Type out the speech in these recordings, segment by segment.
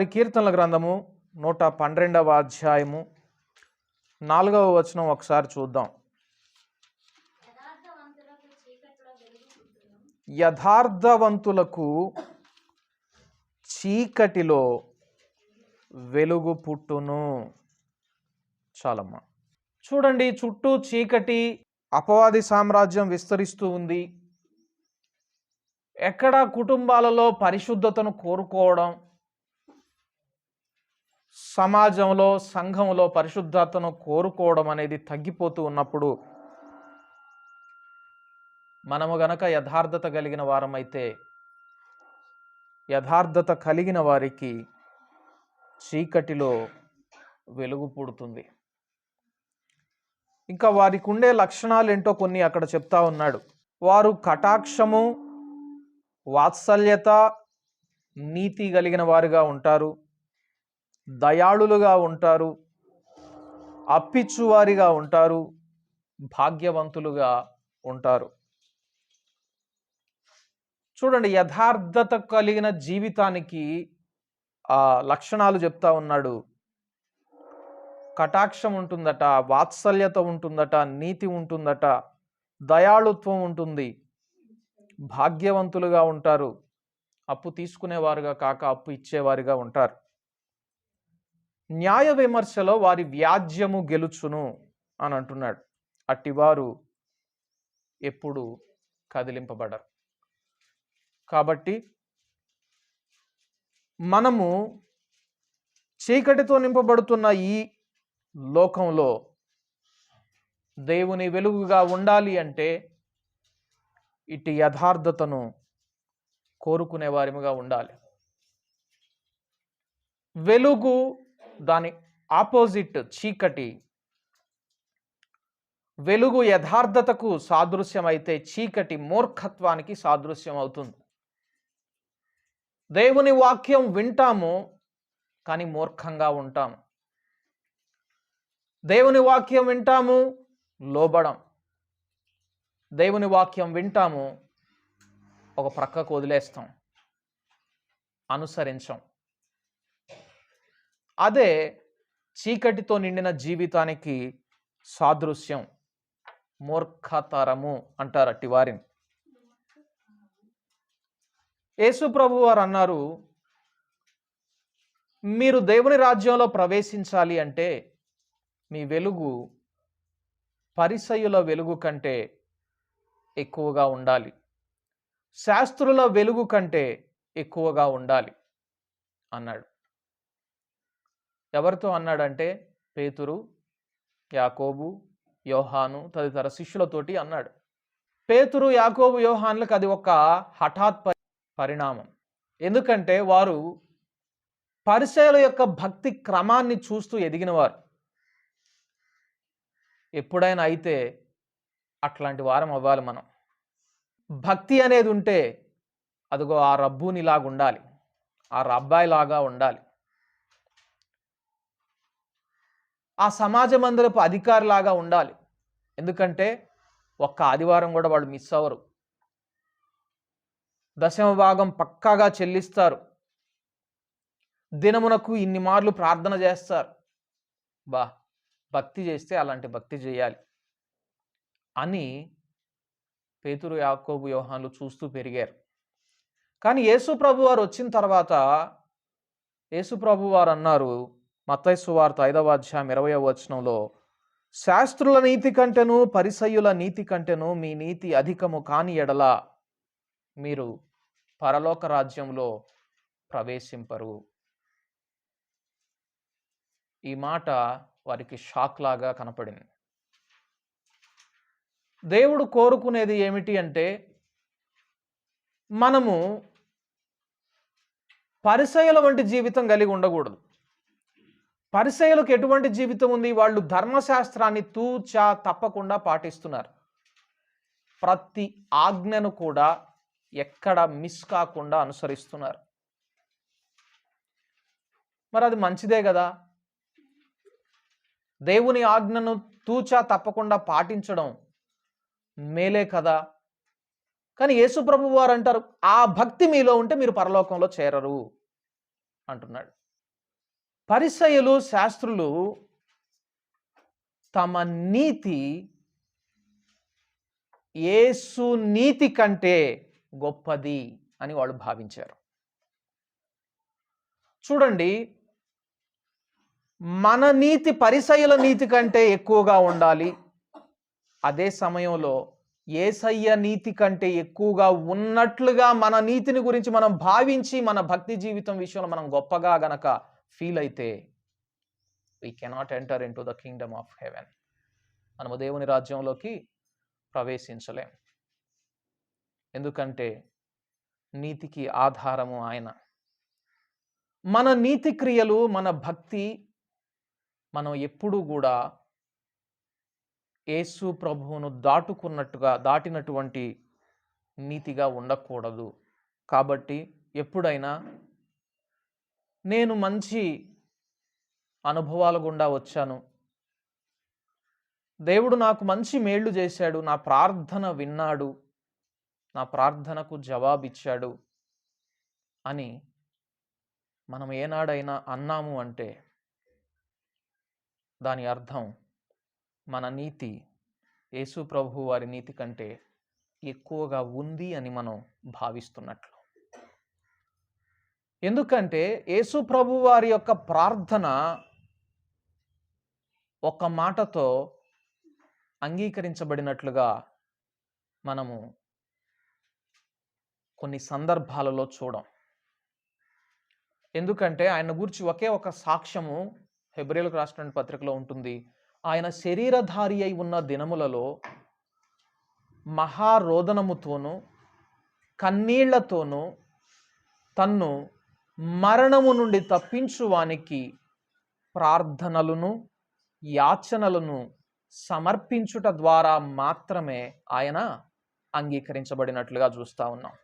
ఒకసారి కీర్తనల గ్రంథము 112వ అధ్యాయము 4వ వచనం ఒకసారి చూద్దాం. యథార్థవంతులకు చీకటిలో వెలుగు పుట్టును. చాలమ్మా. చూడండి, చుట్టూ చీకటి, అపవాది సామ్రాజ్యం విస్తరిస్తూ ఉంది. ఎక్కడ కుటుంబాలలో పరిశుద్ధతను కోరుకోవడం, సమాజంలో సంఘంలో పరిశుద్ధతను కోరుకోవడం అనేది తగ్గిపోతూ ఉన్నప్పుడు మనము గనక యథార్థత కలిగిన వారమైతే, యథార్థత కలిగిన వారికి చీకటిలో వెలుగు పుడుతుంది. ఇంకా వారికి ఉండే లక్షణాలు ఏంటో కొన్ని అక్కడ చెప్తా ఉన్నాడు. వారు కటాక్షము, వాత్సల్యత, నీతి కలిగిన వారుగా ఉంటారు, దయాళులుగా ఉంటారు, అప్పిచ్చువారిగా ఉంటారు, భాగ్యవంతులుగా ఉంటారు. చూడండి, యథార్థత కలిగిన జీవితానికి ఆ లక్షణాలు చెప్తా ఉన్నాడు. కటాక్షం ఉంటుందట, వాత్సల్యత ఉంటుందట, నీతి ఉంటుందట, దయాళుత్వం ఉంటుంది, భాగ్యవంతులుగా ఉంటారు, అప్పు తీసుకునేవారుగా కాక అప్పు ఇచ్చేవారుగా ఉంటారు. న్యాయ విమర్శలో వారి వ్యాజ్యము గెలుచును అని అంటున్నాడు. అట్టివారు ఎప్పుడు కదిలింపబడరు. కాబట్టి మనము చీకటితో నింపబడుతున్న ఈ లోకంలో దేవుని వెలుగుగా ఉండాలి అంటే ఇటు యథార్థతను కోరుకునే వారిగా ఉండాలి. వెలుగు దాని ఆపోజిట్ చీకటి. వెలుగు యథార్థతకు సాదృశ్యం అయితే చీకటి మూర్ఖత్వానికి సాదృశ్యం అవుతుంది. దేవుని వాక్యం వింటాము కానీ మూర్ఖంగా ఉంటాము. దేవుని వాక్యం వింటాము, లోబడం. దేవుని వాక్యం వింటాము, ఒక ప్రక్కకు వదిలేస్తాం, అనుసరించం. అదే చీకటితో నిండిన జీవితానికి సాదృశ్యం. మూర్ఖతరము అంటారు అట్టి వారిని. యేసు ప్రభు వారు అన్నారు, మీరు దేవుని రాజ్యంలో ప్రవేశించాలి అంటే మీ వెలుగు పరిసయ్యుల వెలుగు కంటే ఎక్కువగా ఉండాలి, శాస్త్రుల వెలుగు కంటే ఎక్కువగా ఉండాలి అన్నాడు. ఎవరితో అన్నాడంటే పేతురు, యాకోబు, యోహాను తదితర శిష్యులతోటి అన్నాడు. పేతురు, యాకోబు, యోహానులకు అది ఒక హఠాత్ పరిణామం. ఎందుకంటే వారు పరిసయ్యుల యొక్క భక్తి క్రమాన్ని చూస్తూ ఎదిగినవారు. ఎప్పుడైనా అయితే అట్లాంటి వారం అవ్వాలి మనం. భక్తి అనేది ఉంటే అదిగో ఆ రబ్బూనిలాగా ఉండాలి, ఆ రబ్బాయిలాగా ఉండాలి, ఆ సమాజ మందిరపు అధికారిలాగా ఉండాలి. ఎందుకంటే ఒక్క ఆదివారం కూడా వాళ్ళు మిస్ అవ్వరు. దశమ భాగం పక్కాగా చెల్లిస్తారు. దినమునకు ఇన్ని మార్లు ప్రార్థన చేస్తారు. భక్తి చేస్తే అలాంటి భక్తి చేయాలి అని పేతురు, యాకోబు, యోహానులు చూస్తూ పెరిగారు. కానీ యేసు ప్రభు వారు వచ్చిన తర్వాత యేసు ప్రభు వారు అన్నారు, మత్తయి సువార్త 5వ అధ్యాయం 20వ వచనంలో, శాస్త్రుల నీతి కంటెను పరిసయ్యుల నీతి కంటెను మీ నీతి అధికము కాని ఎడల మీరు పరలోక రాజ్యంలో ప్రవేశింపరు. ఈ మాట వారికి షాక్ లాగా కనపడింది. దేవుడు కోరుకునేది ఏమిటి అంటే మనము పరిసయ్యుల వంటి జీవితం కలిగి ఉండకూడదు. పరిసయ్యులకు ఎటువంటి జీవితం ఉంది? వాళ్ళు ధర్మశాస్త్రాన్ని తూచా తప్పకుండా పాటిస్తున్నారు. ప్రతి ఆజ్ఞను కూడా ఎక్కడ మిస్ కాకుండా అనుసరిస్తున్నారు. మరి అది మంచిదే కదా. దేవుని ఆజ్ఞను తూచా తప్పకుండా పాటించడం మేలే కదా. కానీ యేసు ప్రభు వారు అంటారు, ఆ భక్తి మీలో ఉంటే మీరు పరలోకంలో చేరరు అంటున్నాడు. పరిసయ్యులు శాస్త్రులు తమ నీతి యేసు నీతి కంటే గొప్పది అని వాళ్ళు భావించారు. చూడండి, మన నీతి పరిసయ్యుల నీతి కంటే ఎక్కువగా ఉండాలి. అదే సమయంలో యేసయ్య నీతి కంటే ఎక్కువగా ఉన్నట్లుగా మన నీతిని గురించి మనం భావించి మన భక్తి జీవితం విషయంలో మనం గొప్పగా గనక ఫీల్ అయితే we cannot enter into the kingdom of heaven. మనము దేవుని రాజ్యంలోకి ప్రవేశించలేం. ఎందుకంటే నీతికి ఆధారము ఆయన. మన నీతి క్రియలు, మన భక్తి మనం ఎప్పుడూ కూడా యేసు ప్రభువును దాటినటువంటి నీతిగా ఉండకూడదు. కాబట్టి ఎప్పుడైనా నేను మంచి అనుభవాల గుండా వచ్చాను, దేవుడు నాకు మంచి మేళ్ళు చేశాడు, నా ప్రార్థన విన్నాడు, నా ప్రార్థనకు జవాబిచ్చాడు అని మనం ఏనాడైనా అన్నాము అంటే దాని అర్థం మన నీతి యేసు ప్రభు వారి నీతి కంటే ఎక్కువగా ఉంది అని మనం భావిస్తున్నట్లు. ఎందుకంటే యేసు ప్రభు వారి యొక్క ప్రార్థన ఒక మాటతో అంగీకరించబడినట్లుగా మనము కొన్ని సందర్భాలలో చూడం. ఎందుకంటే ఆయన గురించి ఒకే ఒక సాక్ష్యము హెబ్రీయులకు రాసిన పత్రికలో ఉంటుంది. ఆయన శరీరధారి అయి ఉన్న దినములలో మహారోదనముతోనూ కన్నీళ్లతోనూ తన్ను మరణము నుండి తప్పించువానికి ప్రార్థనలను యాచనలను సమర్పించుట ద్వారా మాత్రమే ఆయన అంగీకరించబడినట్లుగా చూస్తూ ఉన్నాం.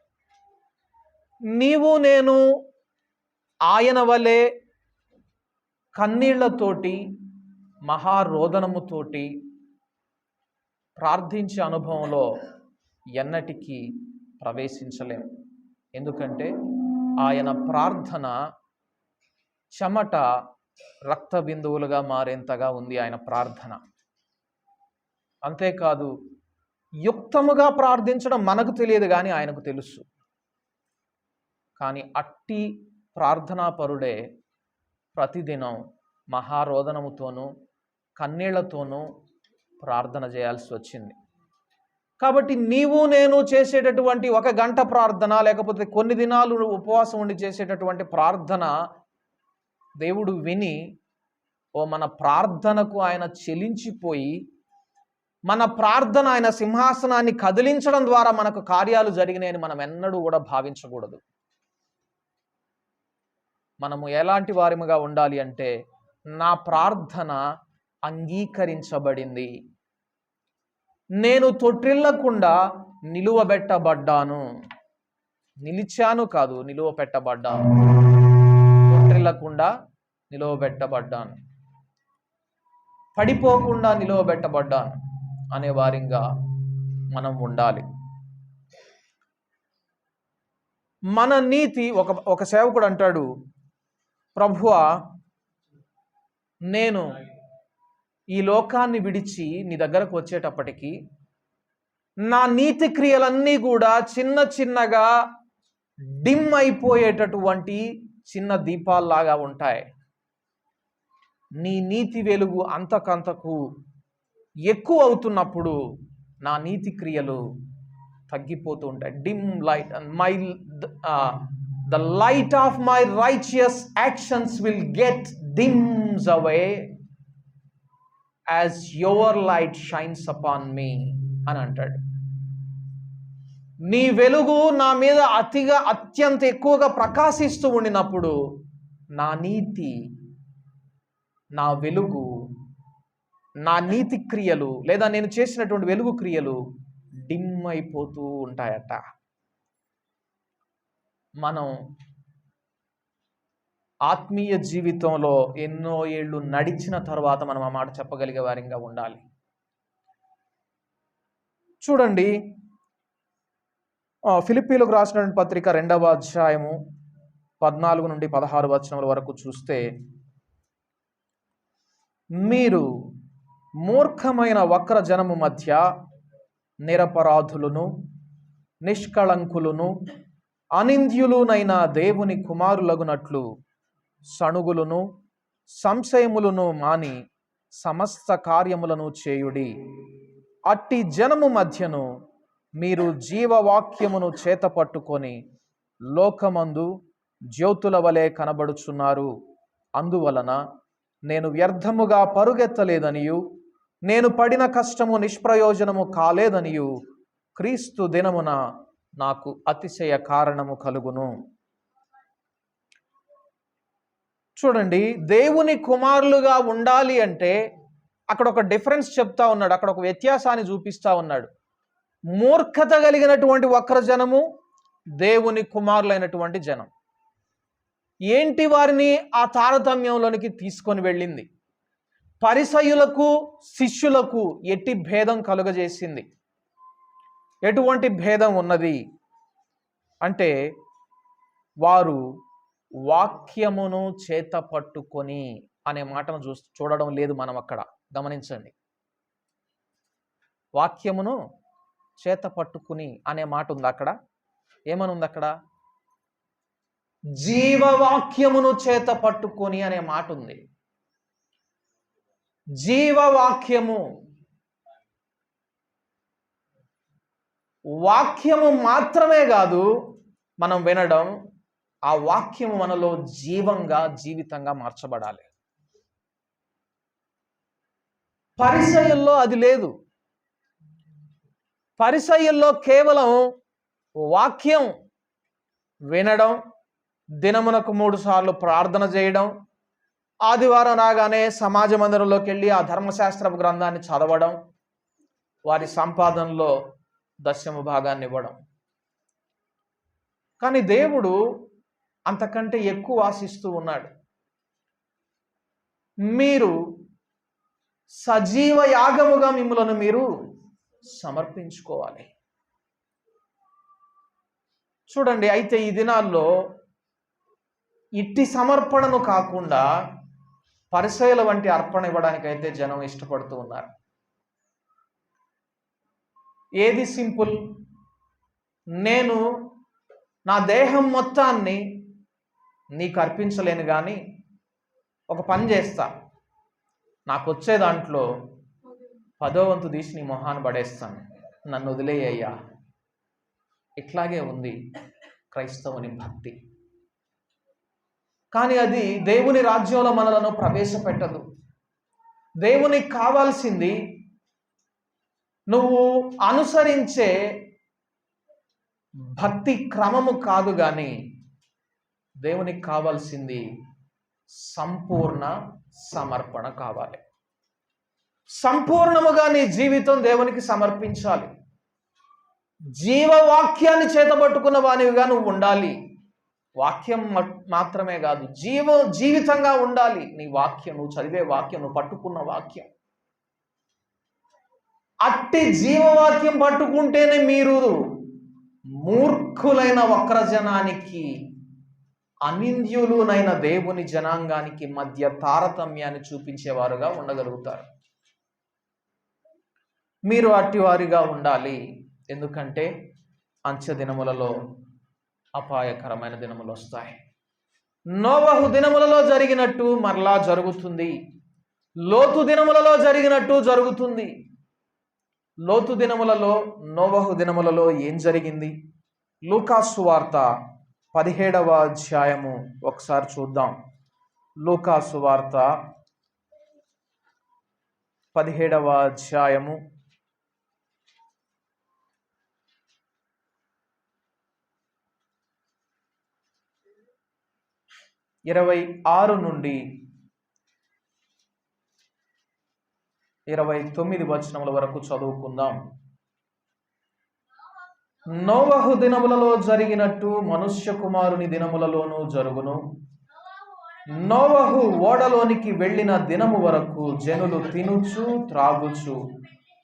నీవు నేను ఆయన వలె కన్నీళ్లతోటి మహారోదనముతోటి ప్రార్థించే అనుభవంలో ఎన్నటికీ ప్రవేశించలేం. ఎందుకంటే ఆయన ప్రార్థన చెమట రక్త బిందువులుగా మారేంతగా ఉంది ఆయన ప్రార్థన. అంతేకాదు, యుక్తముగా ప్రార్థించడం మనకు తెలియదు కానీ ఆయనకు తెలుసు. కానీ అట్టి ప్రార్థనాపరుడే ప్రతిదినం మహారోదనముతోనూ కన్నీళ్లతోనూ ప్రార్థన చేయాల్సి వచ్చింది. కాబట్టి నీవు నేను చేసేటటువంటి 1 గంట ప్రార్థన, లేకపోతే కొన్ని దినాలు ఉపవాసం ఉండి చేసేటటువంటి ప్రార్థన దేవుడు విని మన ప్రార్థనకు ఆయన చెలించిపోయి మన ప్రార్థన ఆయన సింహాసనాన్ని కదిలించడం ద్వారా మనకు కార్యాలు జరిగినాయని మనం ఎన్నడూ కూడా భావించకూడదు. మనము ఎలాంటి వారిముగా ఉండాలి అంటే, నా ప్రార్థన అంగీకరించబడింది, నేను తొట్టిల్లకుండా నిలువబెట్టబడ్డాను. నిలిచాను కాదు, నిలువబెట్టబడ్డాను. తొట్టిల్లకుండా నిలువబెట్టబడ్డాను, పడిపోకుండా నిలువబెట్టబడ్డాను అనే వారిగా మనం ఉండాలి. మన నీతి ఒక సేవకుడు అంటాడు, ప్రభువా, నేను ఈ లోకాన్ని విడిచి నీ దగ్గరకు వచ్చేటప్పటికి నా నీతి క్రియలన్నీ కూడా చిన్న చిన్నగా డిమ్ అయిపోయేటటువంటి చిన్న దీపాల్లాగా ఉంటాయి. నీ నీతి వెలుగు అంతకంతకు ఎక్కువ అవుతున్నప్పుడు నా నీతి క్రియలు తగ్గిపోతూ ఉంటాయి. Dim light the light of my righteous actions will get dims away as your light shines upon me అని అంటాడు. నీ వెలుగు నా మీద అత్యంత ఎక్కువగా ప్రకాశిస్తూ ఉండినప్పుడు నా నీతి, నా వెలుగు, నా నీతి క్రియలు లేదా నేను చేసినటువంటి వెలుగు క్రియలు డిమ్ అయిపోతూ ఉంటాయట. మనం ఆత్మీయ జీవితంలో ఎన్నో ఏళ్ళు నడిచిన తర్వాత మనం ఆ మాట చెప్పగలిగే వారిగా ఉండాలి. చూడండి, ఫిలిప్పీలకు రాసినటువంటి పత్రిక 2వ అధ్యాయము 14 నుండి 16 వచనముల వరకు చూస్తే, మీరు మూర్ఖమైన వక్ర జనము మధ్య నిరపరాధులను, నిష్కళంకులను, అనింద్యులునైన దేవుని కుమారులగునట్లు సణుగులను, సంశయములను మాని సమస్త కార్యములను చేయుడి. అట్టి జనము మధ్యను మీరు జీవవాక్యమును చేతపట్టుకొని లోకమందు జ్యోతుల వలె కనబడుచున్నారు. అందువలన నేను వ్యర్థముగా పరుగెత్తలేదనియు, నేను పడిన కష్టము నిష్ప్రయోజనము కాలేదనియు క్రీస్తు దినమున నాకు అతిశయ కారణము కలుగును. చూడండి, దేవుని కుమారులుగా ఉండాలి అంటే అక్కడ ఒక డిఫరెన్స్ చెప్తా ఉన్నాడు, అక్కడ ఒక వ్యత్యాసాన్ని చూపిస్తా ఉన్నాడు. మూర్ఖత కలిగినటువంటి వక్ర జనము, దేవుని కుమారులైనటువంటి జనం. ఏంటి వారిని ఆ తారతమ్యంలోనికి తీసుకొని వెళ్ళింది? పరిసయ్యులకు శిష్యులకు ఎట్టి భేదం కలుగజేసింది. ఎటువంటి భేదం ఉన్నది అంటే, వారు వాక్యమును చేత పట్టుకొని అనే మాటను చూడడం లేదు మనం అక్కడ. గమనించండి, వాక్యమును చేత పట్టుకుని అనే మాట ఉంది అక్కడ. ఏమనుంది అక్కడ? జీవవాక్యమును చేత పట్టుకొని అనే మాట ఉంది. జీవవాక్యము, వాక్యము మాత్రమే కాదు మనం వినడం, ఆ వాక్యము మనలో జీవంగా, జీవితంగా మార్చబడాలి. పరిసయ్యుల్లో అది లేదు. పరిసయ్యుల్లో కేవలం వాక్యం వినడం, దినమునకు 3 సార్లు ప్రార్థన చేయడం, ఆదివారం రాగానే సమాజ మందిరంలోకి వెళ్ళి ఆ ధర్మశాస్త్రపు గ్రంథాన్ని చదవడం, వారి సంపాదనలో 10వ భాగాన్ని ఇవ్వడం. కానీ దేవుడు అంతకంటే ఎక్కువ ఆశిస్తూ ఉన్నాడు. మీరు సజీవ యాగముగా మిమ్మల్ని మీరు సమర్పించుకోవాలి. చూడండి, అయితే ఈ దినాల్లో ఇట్టి సమర్పణను కాకుండా పరిసయ్యుల వంటి అర్పణ ఇవ్వడానికైతే జనం ఇష్టపడుతూ ఉన్నారు. ఏది సింపుల్? నేను నా దేహం మొత్తాన్ని నీకు అర్పించలేను, కానీ ఒక పని చేస్తా, నాకు వచ్చే దాంట్లో 10వ వంతు తీసి నీ మొహాన్ని పడేస్తాను, నన్ను వదిలేయ్యా. ఇట్లాగే ఉంది క్రైస్తవుని భక్తి. కానీ అది దేవుని రాజ్యంలో మనలను ప్రవేశపెట్టదు. దేవునికి కావాల్సింది నువ్వు అనుసరించే భక్తి క్రమము కాదు, కానీ దేవునికి కావాల్సింది సంపూర్ణ సమర్పణ కావాలి. సంపూర్ణముగా నీ జీవితం దేవునికి సమర్పించాలి. జీవవాక్యాన్ని చేతబట్టుకున్న వానివిగా నువ్వు ఉండాలి. వాక్యం మాత్రమే కాదు, జీవితంగా ఉండాలి నీ వాక్యం. నువ్వు చదివే వాక్యం, నువ్వు పట్టుకున్న వాక్యం. అట్టి జీవవాక్యం పట్టుకుంటేనే మీరు మూర్ఖులైన వక్రజనానికి, అనింద్యులునైన దేవుని జనాంగానికి మధ్య తారతమ్యాన్ని చూపించేవారుగా ఉండగలుగుతారు. మీరు అట్టివారిగా ఉండాలి. ఎందుకంటే అంత్య దినములలో అపాయకరమైన దినములు వస్తాయి. నోవహు దినములలో జరిగినట్టు మరలా జరుగుతుంది. లోతు దినములలో జరిగినట్టు జరుగుతుంది. లోతు దినములలో, నోవహు దినములలో ఏం జరిగింది? లూకాసు సువార్త 17వ అధ్యాయము ఒకసారి చూద్దాం. లూకాసు సువార్త 17వ అధ్యాయము 26 నుండి 29 వచనముల వరకు చదువుకుందాం. నోవహు దినములలో జరిగినట్టు మనుష్య కుమారుని దినములలోనూ జరుగును. నోవహు ఓడలోనికి వెళ్ళిన దినము వరకు జనులు తినుచు, త్రాగుచు,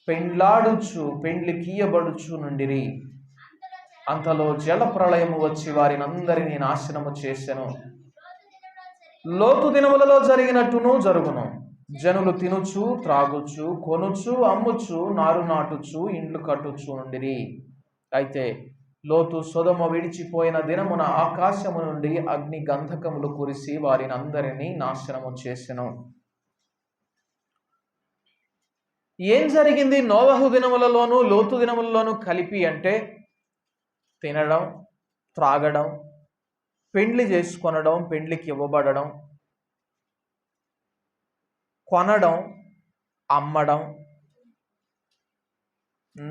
పెండ్లాడుచు, పెండ్లి కీయబడుచు నుండిరి. అంతలో జల ప్రళయము వచ్చి వారినందరినీ నాశనము చేసెను. లోతు దినములలో జరిగినట్టును జరుగును. జనులు తినుచు త్రాగుచు కొనుచు అమ్ముచు నారు నాటుచు ఇండ్లు కట్టుచు ఉండిరి. అయితే లోతు సొదొమ విడిచిపోయిన దినమున ఆకాశము నుండి అగ్ని గంధకములు కురిసి వారిని అందరినీ నాశనము చేసెను. ఏం జరిగింది నోవహు దినములలోనూ లోతు దినములలోనూ కలిపి అంటే తినడం, త్రాగడం, పెండ్లి చేసుకొనడం, పెండ్లికి ఇవ్వబడడం, కొనడం, అమ్మడం,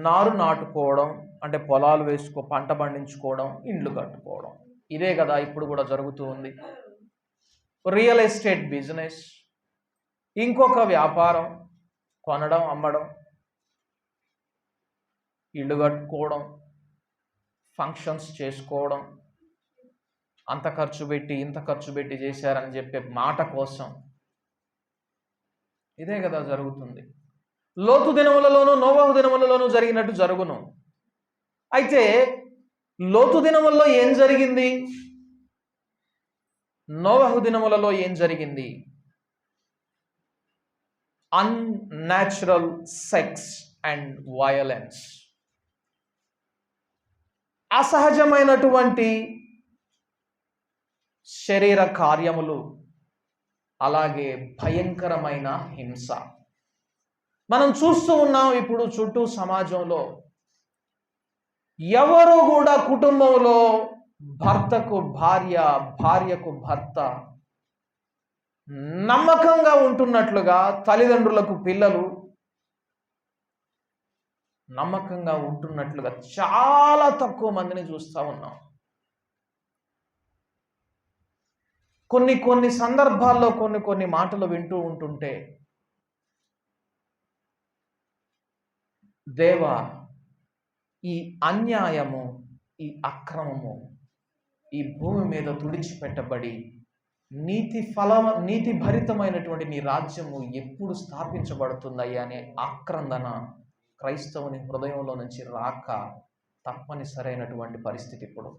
నారు నాటుకోవడం అంటే పొలాలు పంట పండించుకోవడం, ఇండ్లు కట్టుకోవడం. ఇదే కదా ఇప్పుడు కూడా జరుగుతూ ఉంది. రియల్ ఎస్టేట్ బిజినెస్, ఇంకొక వ్యాపారం, కొనడం, అమ్మడం, ఇల్లు కట్టుకోవడం, ఫంక్షన్స్ చేసుకోవడం, అంత ఖర్చు పెట్టి ఇంత ఖర్చు పెట్టి చేశారని చెప్పే మాట కోసం ఇదే కదా జరుగుతుంది. లోతు దినములలోనూ నోవహు దినములలోనూ జరిగినట్టు జరుగును. అయితే లోతు దినములలో ఏం జరిగింది, నోవహు దినములలో ఏం జరిగింది? అన్‌న్యాచురల్ సెక్స్ అండ్ వయలెన్స్, అసహజమైనటువంటి శరీర కార్యములు, అలాగే భయంకరమైన హింస మనం చూస్తూ ఉన్నాం. ఇప్పుడు చుట్టూ సమాజంలో ఎవరు కూడా కుటుంబంలో భర్తకు భార్య, భార్యకు భర్త నమ్మకంగా ఉంటున్నట్లుగా, తల్లిదండ్రులకు పిల్లలు నమ్మకంగా ఉంటున్నట్లుగా చాలా తక్కువ మందిని చూస్తూ ఉన్నాం. కొన్ని సందర్భాల్లో కొన్ని మాటలు వింటూ ఉంటుంటే, దేవా, ఈ అన్యాయము, ఈ అక్రమము ఈ భూమి మీద తుడిచిపెట్టబడి నీతి భరితమైనటువంటి నీ రాజ్యము ఎప్పుడు స్థాపించబడుతుందయ్యా అనే ఆక్రందన క్రైస్తవుని హృదయంలో నుంచి రాక తప్పనిసరైనటువంటి పరిస్థితి. ఇప్పుడు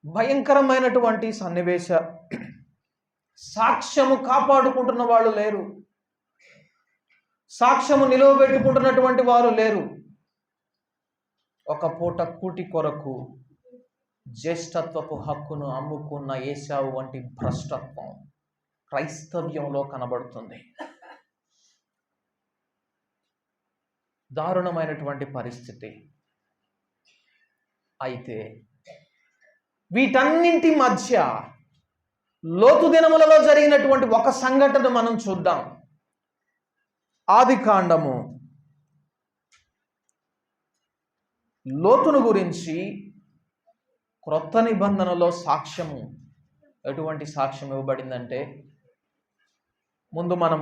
భయంకరమైనటువంటి సన్నివేశ, సాక్ష్యము కాపాడుకుంటున్న వాళ్ళు లేరు, సాక్ష్యము నిలువబెట్టుకుంటున్నటువంటి వారు లేరు. ఒక పూట కూటి కొరకు జ్యేష్ఠత్వపు హక్కును అమ్ముకున్న ఏశావు వంటి భ్రష్టత్వం క్రైస్తవ్యంలో కనబడుతుంది. దారుణమైనటువంటి పరిస్థితి. అయితే వీటన్నింటి మధ్య లోతు దినములలో జరిగినటువంటి ఒక సంఘటన మనం చూద్దాం. ఆదికాండము లోతును గురించి క్రొత్త నిబంధనలో సాక్ష్యము, ఎటువంటి సాక్ష్యం ఇవ్వబడిందంటే, ముందు మనం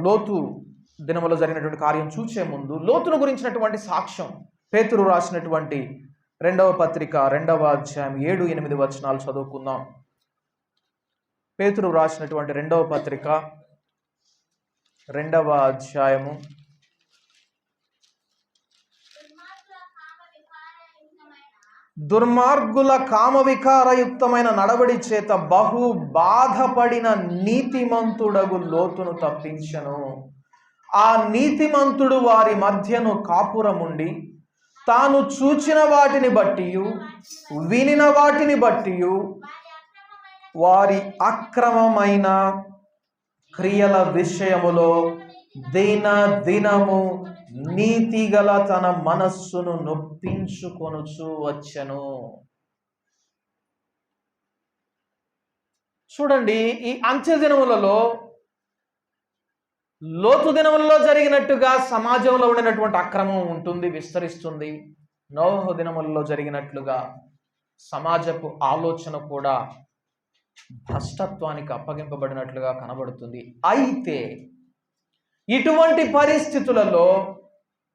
లోతు దినములో జరిగినటువంటి కార్యం చూసే ముందు లోతును గురించినటువంటి సాక్ష్యం పేతురు రాసినటువంటి 2వ పత్రిక 2వ అధ్యాయం 7-8 వచనాలు చదువుకుందాం. పేతురు రాసినటువంటి 2వ పత్రిక 2వ అధ్యాయము 'దుర్మార్గుల కామవికారయుక్తమైన నడవడి చేత బహు బాధపడిన నీతిమంతుడగు లోతును తప్పించెను. ఆ నీతిమంతుడు వారి మధ్యను కాపురముండి తాను చూచిన వాటిని బట్టి వినిన వాటిని బట్టి వారి అక్రమమైన క్రియల విషయములో దినము నీతిగల తన మనస్సును నొప్పించుకొనుచు వచ్చెను. చూడండి, ఈ అంత్య దినములలో లోతు దినములలో జరిగినట్టుగా సమాజంలో ఉండినటువంటి అక్రమం ఉంటుంది, విస్తరిస్తుంది. నోవహు దినములలో జరిగినట్లుగా సమాజపు ఆలోచన కూడా భ్రష్టత్వానికి అప్పగింపబడినట్లుగా కనబడుతుంది. అయితే ఇటువంటి పరిస్థితులలో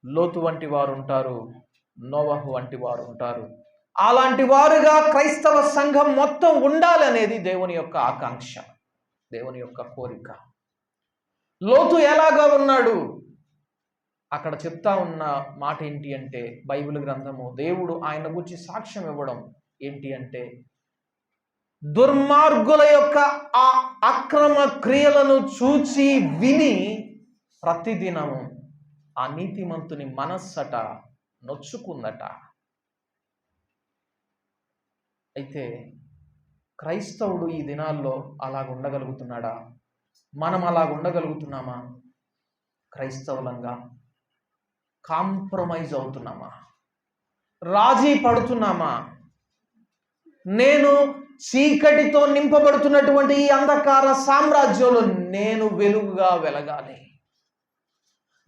లోతు వంటి వారు ఉంటారు, నోవహు వంటి వారు ఉంటారు. అలాంటి వారుగా క్రైస్తవ సంఘం మొత్తం ఉండాలనేది దేవుని యొక్క ఆకాంక్ష, దేవుని యొక్క కోరిక. లోతు ఎలాగా ఉన్నాడు? అక్కడ చెప్తా ఉన్న మాట ఏంటి అంటే, బైబిల్ గ్రంథము దేవుడు ఆయన గురించి సాక్ష్యం ఇవ్వడం ఏంటి అంటే, దుర్మార్గుల యొక్క ఆ అక్రమ క్రియలను చూచి విని ప్రతిదినము ఆ నీతిమంతుని మనస్సట నొచ్చుకుందట. అయితే క్రైస్తవుడు ఈ దినాల్లో అలాగ ఉండగలుగుతున్నాడా? మనం అలాగ ఉండగలుగుతున్నామా? క్రైస్తవులంగా కాంప్రమైజ్ అవుతున్నామా? రాజీ పడుతున్నామా? నేను చీకటితో నింపబడుతున్నటువంటి ఈ అంధకార సామ్రాజ్యంలో నేను వెలుగుగా వెలగాలి,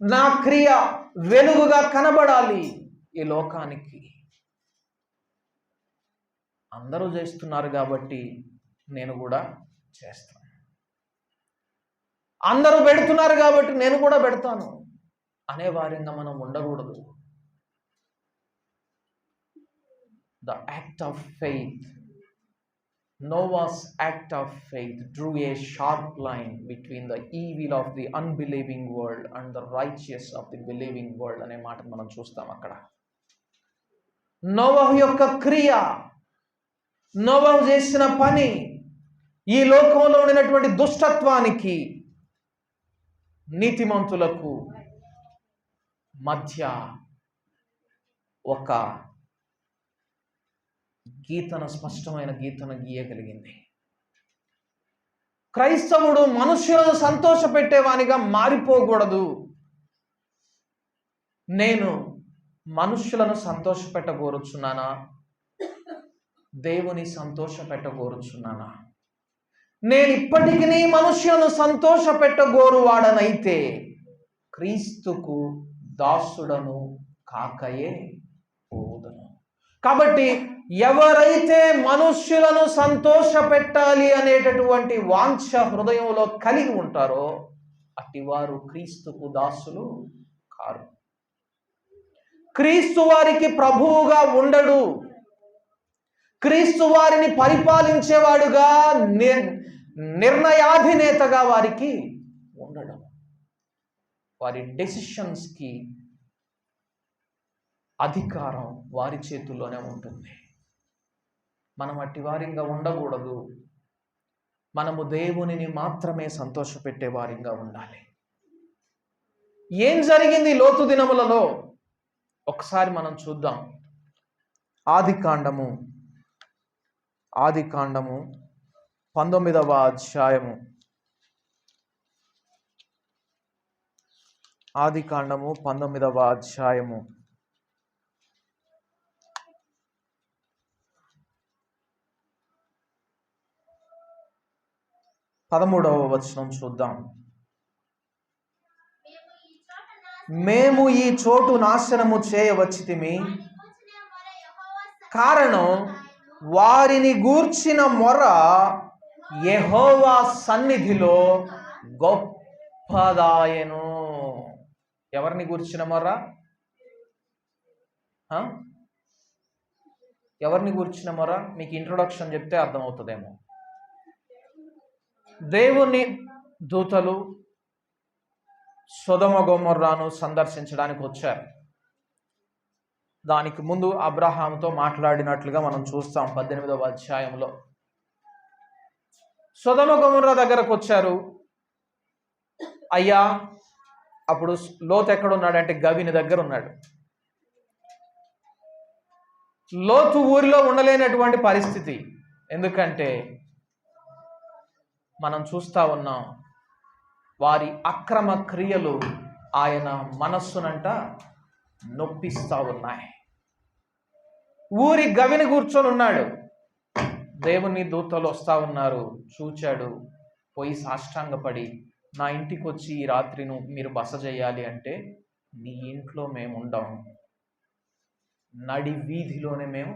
నా క్రియ వెలుగుగా కనబడాలి ఈ లోకానికి. అందరూ చేస్తున్నారు కాబట్టి నేను కూడా చేస్తాను, అందరూ పెడుతున్నారు కాబట్టి నేను కూడా పెడతాను అనే వారంగా మనం ఉండకూడదు. The act of faith, Noah's act of faith drew a sharp line between the evil of the unbelieving world and the righteous of the believing world అనే మాట మనం చూస్తాం అక్కడ. నోవహు యొక్క క్రియ, నోవహు చేసిన పని ఈ లోకంలో ఉన్నటువంటి దుష్టత్వానికి నీతిమంతులకు మధ్య ఒక గీతను, స్పష్టమైన గీతను గీయగలిగింది. క్రైస్తవుడు మనుష్యులను సంతోషపెట్టేవానిగా మారిపోకూడదు. నేను మనుష్యులను సంతోషపెట్టగోరుచున్నానా? దేవుని సంతోషపెట్టగోరుచున్నానా? నేను ఇప్పటికీ మనుష్యులను సంతోషపెట్టగోరువాడనైతే క్రీస్తుకు దాసుడను కాకయే పోదును. కాబట్టి ఎవరైతే మనుష్యులను సంతోషపెట్టాలి అనేటటువంటి వాంఛ హృదయంలో కలిగి ఉంటారో అటివారు క్రీస్తుకు దాసులు కారు. క్రీస్తు వారికి ప్రభువుగా ఉండడు. క్రీస్తు వారిని పరిపాలించేవాడుగా, నిర్ణయాధినేతగా వారికి ఉండడం. వారి డెసిషన్స్కి అధికారం వారి చేతుల్లోనే ఉంటుంది. మనం అట్టి వారిగా ఉండకూడదు. మనము దేవునిని మాత్రమే సంతోషపెట్టే వారిగా ఉండాలి. ఏం జరిగింది లోతు దినములలో ఒకసారి మనం చూద్దాం. ఆదికాండము 19వ అధ్యాయము. ఆదికాండము 19వ అధ్యాయము 13వ వచనం చూద్దాం. మేము ఈ చోటు నాశనము చేయవచ్చితిమి, కారణం వారిని గూర్చిన మొర యెహోవా సన్నిధిలో గొప్పదాయెను. ఎవరిని గూర్చిన మొర? ఎవరిని గూర్చిన మొర? మీకు ఇంట్రొడక్షన్ చెప్తే అర్థమవుతుందేమో. దేవుని దూతలు సొదొమ గొమొర్రాను సందర్శించడానికి వచ్చారు. దానికి ముందు అబ్రహాముతో మాట్లాడినట్లుగా మనం చూస్తాం 18వ అధ్యాయంలో. సొదొమ గొమొర్రా దగ్గరకు వచ్చారు. అయ్యా, అప్పుడు లోతు ఎక్కడున్నాడంటే గవిని దగ్గర ఉన్నాడు. లోతు ఊరిలో ఉండలేనటువంటి పరిస్థితి. ఎందుకంటే మనం చూస్తా ఉన్నాం, వారి అక్రమ క్రియలు ఆయన మనస్సునంట నొప్పిస్తా ఉన్నాయి. ఊరి గవిని కూర్చొని ఉన్నాడు. దేవుని దూతలు వస్తా ఉన్నారు. చూచాడు, పోయి సాష్టాంగపడి, నా ఇంటికి వచ్చి ఈ రాత్రి మీరు బస చేయాలి అంటే నీ ఇంట్లో మేము ఉండం, నడి వీధిలోనే మేము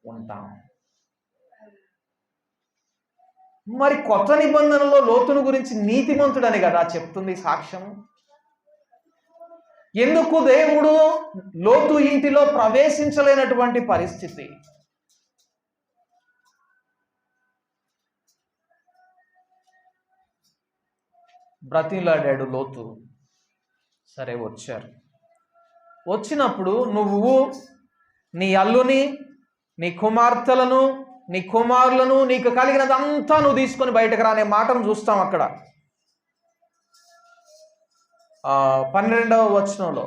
ఉంటాం. మరి కొత్త నిబంధనలో లోతును గురించి నీతిమంతుడని కదా చెప్తుంది సాక్ష్యం. ఎందుకు దేవుడు లోతు ఇంటిలో ప్రవేశించలేనటువంటి పరిస్థితి? బ్రతిలాడాడు లోతు. సరే, వచ్చారు. వచ్చినప్పుడు నువ్వు నీ అల్లుని, నీ కుమార్తెలను, నీ కుమారులను, నీకు కలిగినదంతా నువ్వు తీసుకొని బయటకు రానే మాటను చూస్తాం అక్కడ 12వ వచనంలో.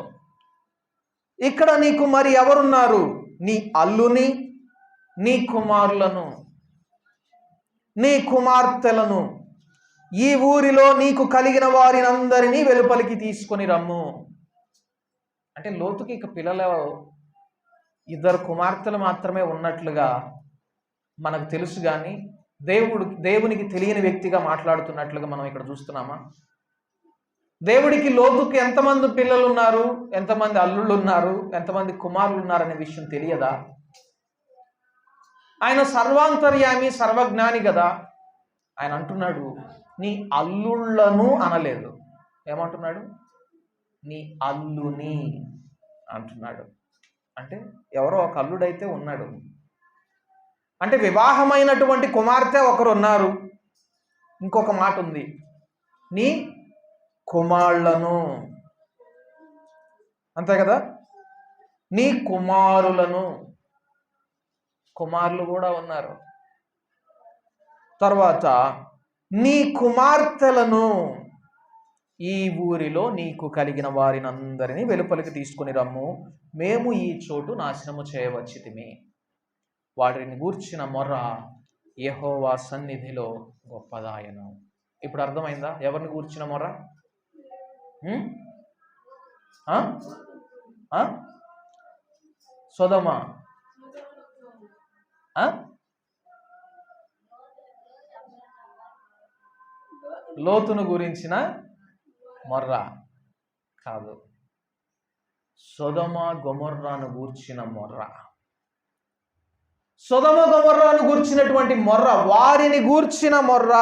ఇక్కడ నీకు మరి ఎవరున్నారు? నీ అల్లుని, నీ కుమారులను, నీ కుమార్తెలను, ఈ ఊరిలో నీకు కలిగిన వారిని అందరినీ వెలుపలికి తీసుకొని రమ్ము. అంటే లోతుకి ఇక పిల్లలు 2 కుమార్తెలు మాత్రమే ఉన్నట్లుగా మనకు తెలుసు, కానీ దేవునికి తెలియని వ్యక్తిగా మాట్లాడుతున్నట్లుగా మనం ఇక్కడ చూస్తున్నామా? దేవుడికి లోతుకి ఎంతమంది పిల్లలు ఉన్నారు, ఎంతమంది అల్లుళ్ళు ఉన్నారు, ఎంతమంది కుమారులు ఉన్నారనే విషయం తెలియదా? ఆయన సర్వాంతర్యామి, సర్వజ్ఞాని కదా. ఆయన అంటున్నాడు నీ అల్లుళ్ళను అనలేదు. ఏమంటున్నాడు? నీ అల్లుని అంటున్నాడు. అంటే ఎవరో ఒక అల్లుడైతే ఉన్నాడు. అంటే వివాహమైనటువంటి కుమార్తె ఒకరు ఉన్నారు. ఇంకొక మాట ఉంది, నీ కుమారులను, అంతే కదా, నీ కుమారులను, కుమారులు కూడా ఉన్నారు. తర్వాత నీ కుమార్తెలను, ఈ ఊరిలో నీకు కలిగిన వారిని అందరినీ వెలుపలికి తీసుకొని రమ్ము, మేము ఈ చోటు నాశనము చేయవచ్చితిమి. వాటిని గూర్చిన మొర్ర యెహోవా సన్నిధిలో గొప్పదాయను. ఇప్పుడు అర్థమైందా ఎవరిని గూర్చిన మొర్ర? సొదొమ, లోతును గురించిన మొర్ర కాదు, సొదొమ గొమొర్రాను గూర్చిన మొర్ర. సొదొమ గొమొర్రాను గూర్చినటువంటి మొర్ర, వారిని గూర్చిన మొర్ర,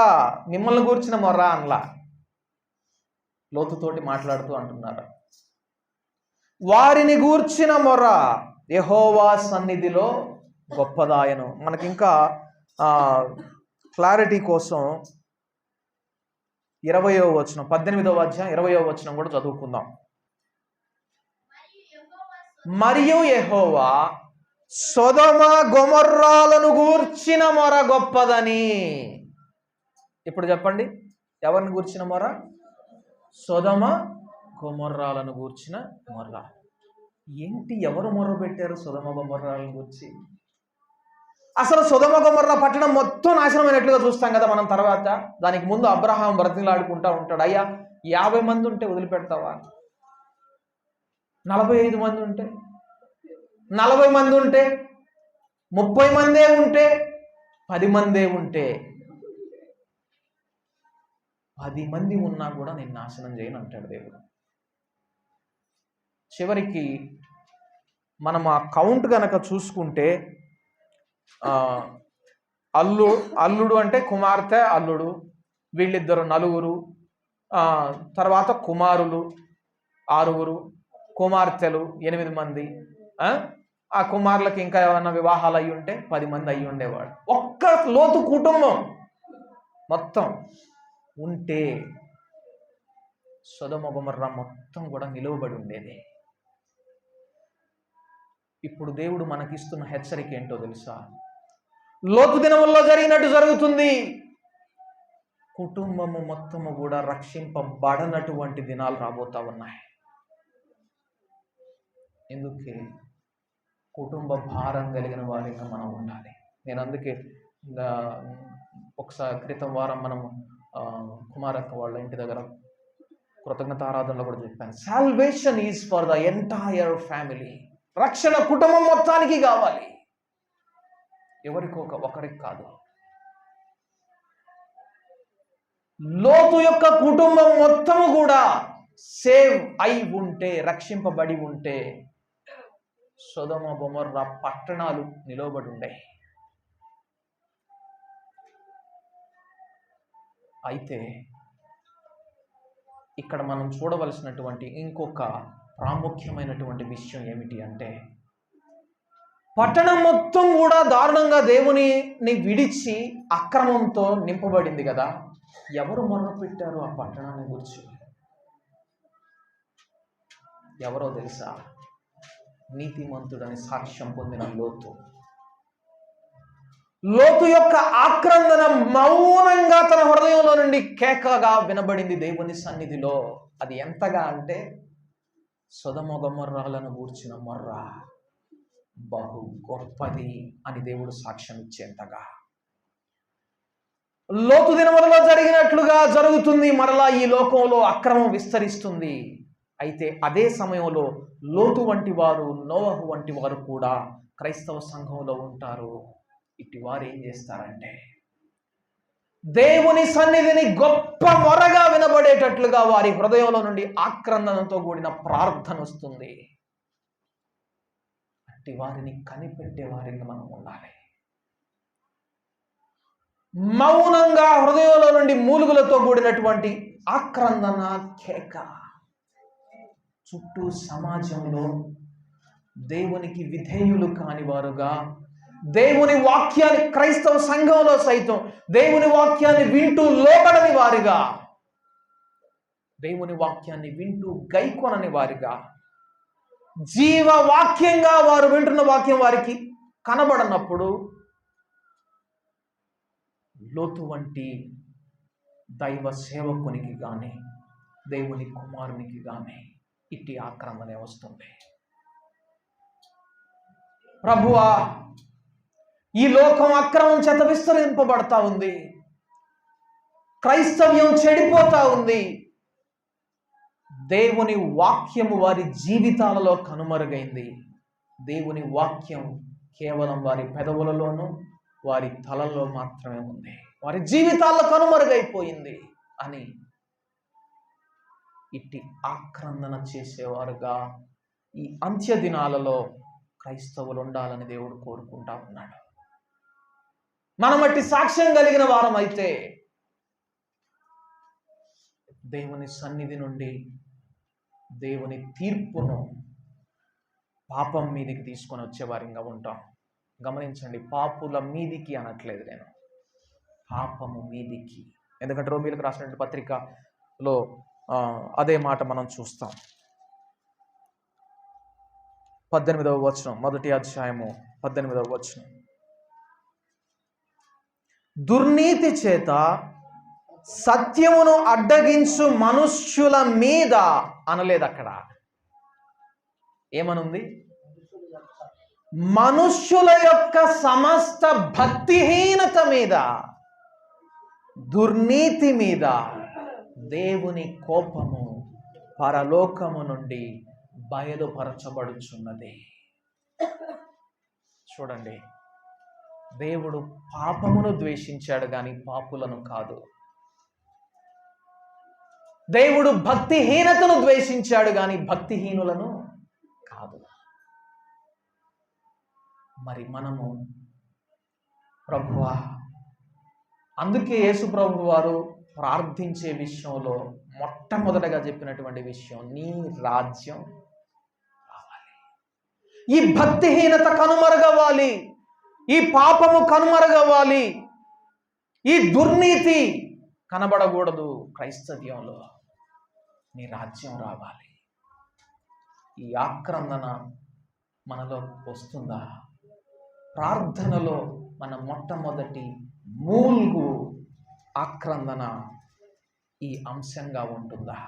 మిమ్మల్ని గూర్చిన మొర్ర అనలా. లోతుతోటి మాట్లాడుతూ అంటున్నారు, వారిని గూర్చిన మొర్ర యెహోవా సన్నిధిలో గొప్పదాయను. మనకి ఇంకా క్లారిటీ కోసం 20వ వచనం, 18వ అధ్యాయం 20వ వచనం కూడా చదువుకుందాం. మరియు యెహోవా సొదొమ గొమొర్రాలను గూర్చిన మొర గొప్పదని. ఇప్పుడు చెప్పండి, ఎవరిని గూర్చిన మొర? సొదొమ గొమొర్రాలను గూర్చిన మొర్ర. ఏంటి, ఎవరు మొర్ర పెట్టారు సొదొమ గొమొర్రాలను గూర్చి? అసలు సొదొమ గొమొర్ర పట్టణం మొత్తం నాశనమైనట్లుగా చూస్తాం కదా మనం. తర్వాత దానికి ముందు అబ్రహాం బ్రతిలాడుకుంటా ఉంటాడు, అయ్యా 50 మంది ఉంటే వదిలిపెడతావా? 45 మంది ఉంటే, 40 మంది ఉంటే, 30 మందే ఉంటే, 10 మందే ఉంటే, 10 మంది ఉన్నా కూడా నేను నాశనం చేయను అంటాడు దేవుడు. చివరికి మనం ఆ కౌంట్ గనక చూసుకుంటే, అల్లుడు అంటే కుమార్తె, అల్లుడు, వీళ్ళిద్దరు 4, తర్వాత కుమారులు 6, కుమార్తెలు 8 మంది. ఆ కుమారులకి ఇంకా ఏమైనా వివాహాలు అయ్యి ఉంటే 10 మంది అయ్యి ఉండేవాడు. ఒక్క లోతు కుటుంబం మొత్తం ఉంటే సొదొమ గొమొర్రా మొత్తం కూడా నిలువబడి ఉండేది. ఇప్పుడు దేవుడు మనకిస్తున్న హెచ్చరిక ఏంటో తెలుసా? లోతు దినముల్లో జరిగినట్టు జరుగుతుంది. కుటుంబము మొత్తము కూడా రక్షింపబడనటువంటి దినాలు రాబోతా ఉన్నాయి. ఎందుకే? కుటుంబ భారం కలిగిన వారిగా మనం ఉండాలి. నేను అందుకే ఒకసారి క్రితం వారం మనం కుమారక్క వాళ్ళ ఇంటి దగ్గర కృతజ్ఞతారాధనలో కూడా చెప్పాను, salvation is for the entire family. రక్షణ కుటుంబం మొత్తానికి కావాలి, ఒకరికి కాదు. లోతు యొక్క కుటుంబం మొత్తము కూడా సేవ్ అయి ఉంటే, రక్షింపబడి ఉంటే, సొదొమ గొమొర్రా పట్టణాలు నిలవబడి ఉండే. అయితే ఇక్కడ మనం చూడవలసినటువంటి ఇంకొక ప్రాముఖ్యమైనటువంటి విషయం ఏమిటి అంటే, పట్టణం మొత్తం కూడా దారుణంగా దేవుని విడిచి అక్రమంతో నింపబడింది కదా. ఎవరు మొర్ర పెట్టారు ఆ పట్టణాన్ని గురించి? ఎవరో తెలుసా? నీతిమంతుడని సాక్ష్యం పొందిన లోతు. లోతు యొక్క ఆక్రందన మౌనంగా తన హృదయంలో నుండి కేకగా వినబడింది దేవుని సన్నిధిలో. అది ఎంతగా అంటే సొదొమ గొమొర్రాలను గూర్చిన మొర్ర బహు గొప్పది అని దేవుడు సాక్ష్యం ఇచ్చేంతగా. లోతు దినములలో జరిగినట్లుగా జరుగుతుంది మరలా ఈ లోకంలో అక్రమం విస్తరిస్తుంది. అయితే అదే సమయంలో లోతు వంటి వారు, నోవహు వంటి వారు కూడా క్రైస్తవ సంఘంలో ఉంటారు. ఇటు వారు ఏం చేస్తారంటే దేవుని సన్నిధిని గొప్ప మొరగా వినబడేటట్లుగా వారి హృదయంలో నుండి ఆక్రందనతో కూడిన ప్రార్థన వస్తుంది. అట్టి వారిని కనిపెట్టే వారిని మనం ఉండాలి. మౌనంగా హృదయంలో నుండి మూలుగులతో కూడినటువంటి ఆక్రందన కేక. చుట్టూ సమాజంలో దేవునికి విధేయులు కాని వారుగా, దేవుని వాక్యాన్ని, క్రైస్తవ సంఘంలో సైతం దేవుని వాక్యాన్ని వింటూ లోబడని వారిగా, దేవుని వాక్యాన్ని వింటూ గైకొనని వారిగా, జీవ వాక్యంగా వారు వింటున్న వాక్యం వారికి కనబడనప్పుడు లోతు వంటి దైవ సేవకునికి కానీ, దేవుని కుమారునికి కానీ ఇట్టి ఆక్రమణ వస్తుంది. ప్రభువా, ఈ లోకం అక్రమం చేత విస్తరింపబడతా ఉంది. క్రైస్తవ్యం చెడిపోతా ఉంది. దేవుని వాక్యము వారి జీవితాలలో కనుమరుగైంది. దేవుని వాక్యం కేవలం వారి పెదవులలోనూ వారి తలలో మాత్రమే ఉంది. వారి జీవితాల్లో కనుమరుగైపోయింది అని ఇట్టి ఆక్రందన చేసేవారుగా ఈ అంత్య దినాలలో క్రైస్తవులు ఉండాలని దేవుడు కోరుకుంటా ఉన్నాడు. మనం అట్టి సాక్ష్యం కలిగిన వారం అయితే దేవుని సన్నిధి నుండి దేవుని తీర్పును పాపం మీదికి తీసుకొని వచ్చేవారిగా ఉంటాం. గమనించండి, పాపుల మీదికి అనట్లేదు నేను, పాపము మీదికి. ఎందుకంటే రోమీయులకు రాసినటువంటి పత్రికలో అదే మాట మనం చూస్తాం. 18వ వచనం, మొదటి అధ్యాయము 18వ వచనం. దుర్నీతి చేత సత్యమును అడ్డగించు మనుష్యుల మీద అనలేదు. అక్కడ ఏమనుంది? మనుష్యుల యొక్క సమస్త భక్తిహీనత మీద, దుర్నీతి మీద దేవుని కోపము పరలోకము నుండి బయలుపరచబడుచున్నది. చూడండి, దేవుడు పాపమును ద్వేషించాడు కానీ పాపులను కాదు. దేవుడు భక్తిహీనతను ద్వేషించాడు కానీ భక్తిహీనులను కాదు. మరి మనము ప్రభువా, అందుకే యేసు ప్రభు వారు ప్రార్థించే విషయంలో మొట్టమొదటగా చెప్పినటువంటి విషయం, నీ రాజ్యం రావాలి. ఈ భక్తిహీనత కనుమరుగవ్వాలి, ఈ పాపము కనుమరుగవ్వాలి, ఈ దుర్నీతి కనబడకూడదు. క్రైస్తవ్యంలో నీ రాజ్యం రావాలి. ఈ ఆక్రందన మనలో వస్తుందా? ప్రార్థనలో మన మొట్టమొదటి మూల్గు ఆక్రందన ఈ అంశంగా ఉంటుందా?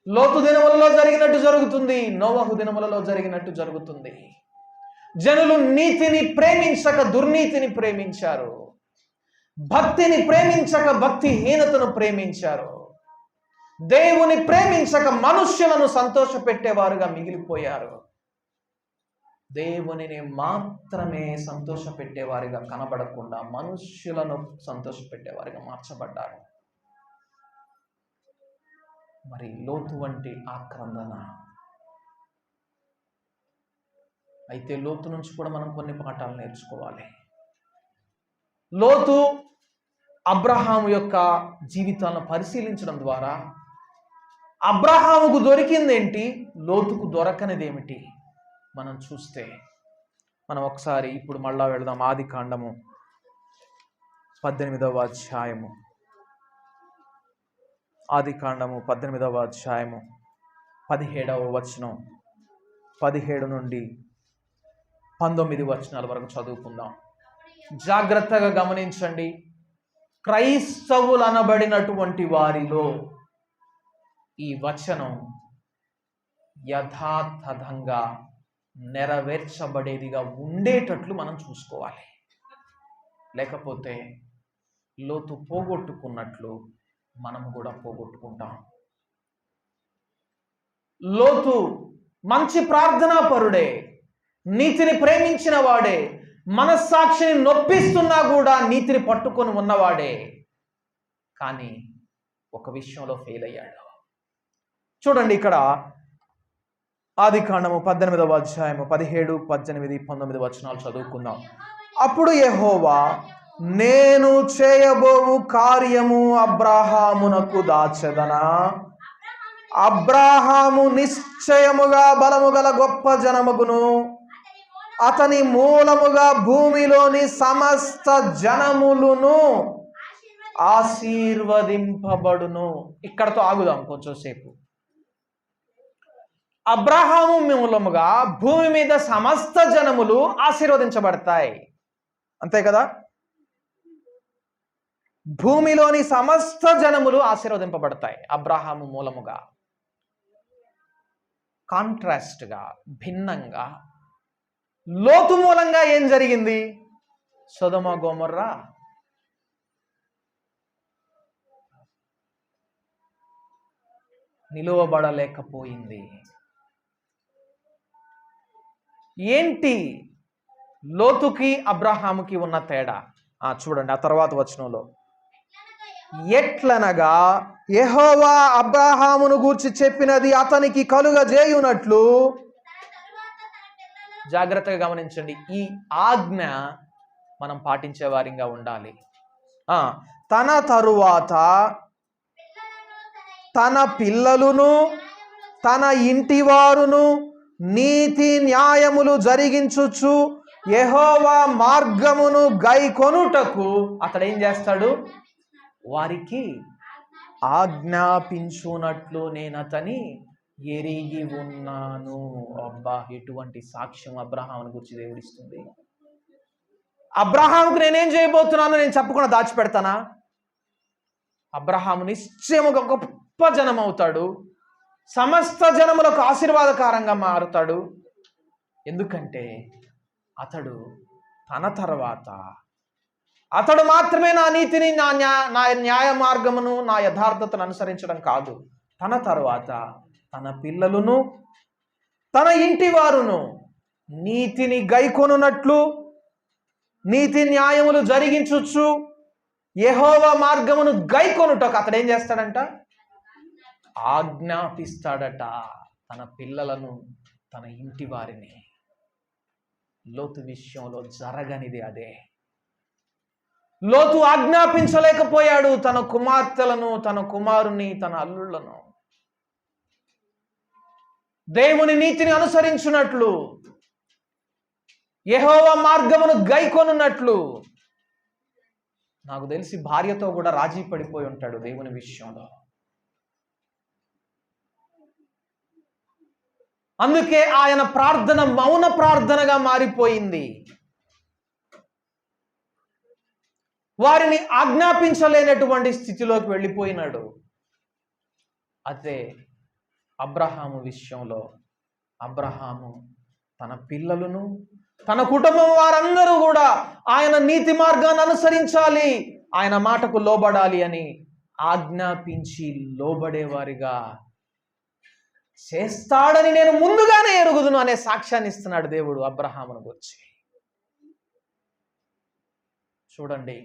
లోతు దినములలో జరిగినట్టు జరుగుతుంది, నోవహు దినములలో జరిగినట్టు జరుగుతుంది. జనులు నీతిని ప్రేమించక దుర్నీతిని ప్రేమించారు, భక్తిని ప్రేమించక భక్తిహీనతను ప్రేమించారు, దేవుని ప్రేమించక మనుష్యులను సంతోషపెట్టేవారుగా మిగిలిపోయారు. దేవునిని మాత్రమే సంతోషపెట్టేవారిగా కనబడకుండా మనుష్యులను సంతోషపెట్టేవారిగా మార్చబడ్డారు. మరి లోతు వంటి ఆక్రందన. అయితే లోతు నుంచి కూడా మనం కొన్ని పాఠాలు నేర్చుకోవాలి. లోతు అబ్రహాము యొక్క జీవితాలను పరిశీలించడం ద్వారా అబ్రహాముకు దొరికిందేంటి, లోతుకు దొరకనిదేమిటి మనం చూస్తే, మనం ఒకసారి ఇప్పుడు మళ్ళా వెళదాం. ఆదికాండము 18వ అధ్యాయము, ఆదికాండము 18వ అధ్యాయము 17వ వచనం, 17 నుండి 19 వచనాల వరకు చదువుకుందాం. జాగ్రత్తగా గమనించండి. క్రైస్తవులు అనబడినటువంటి వారిలో ఈ వచనం యథాతథంగా నెరవేర్చబడేదిగా ఉండేటట్లు మనం చూసుకోవాలి. లేకపోతే లోతు పోగొట్టుకున్నట్లు మనం కూడా పోగొట్టుకుంటాం. లోతు మంచి ప్రార్థనా పరుడే, నీతిని ప్రేమించిన వాడే, మనస్సాక్షిని నొప్పిస్తున్నా కూడా నీతిని పట్టుకొని ఉన్నవాడే. కానీ ఒక విషయంలో ఫెయిల్ అయ్యాడు. చూడండి, ఇక్కడ ఆదికాండము 18వ అధ్యాయము 17, 18, 19 వచనాలు చదువుకుందాం. అప్పుడు యెహోవా, నేను చేయబోవు కార్యము అబ్రాహామునకు దాచెదనా? అబ్రాహాము నిశ్చయముగా బలము గల గొప్ప జనముగును, అతని మూలముగా భూమిలోని సమస్త జనములను ఆశీర్వదింపబడును. ఇక్కడతో ఆగుదాం కొంచెం సేపు. అబ్రాహాము మూలముగా భూమి మీద సమస్త జనములు ఆశీర్వదించబడతాయి, అంతే కదా? భూమిలోని సమస్త జనములు ఆశీర్వదింపబడతాయి అబ్రాహాము మూలముగా. కాంట్రాస్ట్గా, భిన్నంగా లోతు మూలంగా ఏం జరిగింది? సొదొమ గొమొర్రా నిలువబడలేకపోయింది. ఏంటి లోతుకి అబ్రాహాముకి ఉన్న తేడా? చూడండి, ఆ తర్వాత వచనంలో, ఎట్లనగా యెహోవా అబ్రాహామును గూర్చి చెప్పినది అతనికి కలుగజేయునట్లు. జాగ్రత్తగా గమనించండి, ఈ ఆజ్ఞ మనం పాటించే వారిగా ఉండాలి. తన తరువాత తన పిల్లలును తన ఇంటి వారును నీతి న్యాయములు జరిగించుచు యెహోవా మార్గమును గైకొనుటకు అతడు ఏం చేస్తాడు? వారికి ఆజ్ఞాపించునట్లు నేనతని ఎరిగి ఉన్నాను. అబ్బా, ఎటువంటి సాక్ష్యం అబ్రహామును గురించి దేవుడిస్తుంది. అబ్రహాముకు నేనేం చేయబోతున్నాను నేను చెప్పకుండా దాచిపెడతానా? అబ్రహాము నిశ్చయముగా గొప్ప జనం అవుతాడు, సమస్త జనములకు ఆశీర్వాదకారంగా మారుతాడు. ఎందుకంటే అతడు తన తర్వాత అతడు మాత్రమే నా నీతిని, నా న్యాయ మార్గమును, నా యథార్థతను అనుసరించడం కాదు, తన తర్వాత తన పిల్లలును తన ఇంటి వారును నీతిని గైకొనున్నట్లు, నీతి న్యాయములు జరిగించుచు యెహోవా మార్గమును గైకొనుటకు అతడు ఏం చేస్తాడంట? ఆజ్ఞాపిస్తాడట తన పిల్లలను, తన ఇంటి వారిని. లోతు విషయంలో జరగనిది అదే. లోతు ఆజ్ఞాపించలేకపోయాడు తన కుమార్తెలను, తన కుమారుని, తన అల్లుళ్లను దేవుని నీతిని అనుసరించున్నట్లు, యెహోవా మార్గమును గైకొనున్నట్లు. నాకు తెలిసి భార్యతో కూడా రాజీ పడిపోయి ఉంటాడు దేవుని విషయంలో. అందుకే ఆయన ప్రార్థన మౌన ప్రార్థనగా మారిపోయింది. వారిని ఆజ్ఞాపించలేనటువంటి స్థితిలోకి వెళ్ళిపోయినాడు. అదే అబ్రహాము విషయంలో అబ్రహాము తన పిల్లలను, తన కుటుంబం వారందరూ కూడా ఆయన నీతి మార్గాన్ని అనుసరించాలి, ఆయన మాటకు లోబడాలి అని ఆజ్ఞాపించి లోబడేవారిగా చేస్తాడని నేను ముందుగానే ఎరుగుదును అనే సాక్ష్యాన్ని ఇస్తున్నాడు దేవుడు అబ్రహామును గురించి. చూడండి,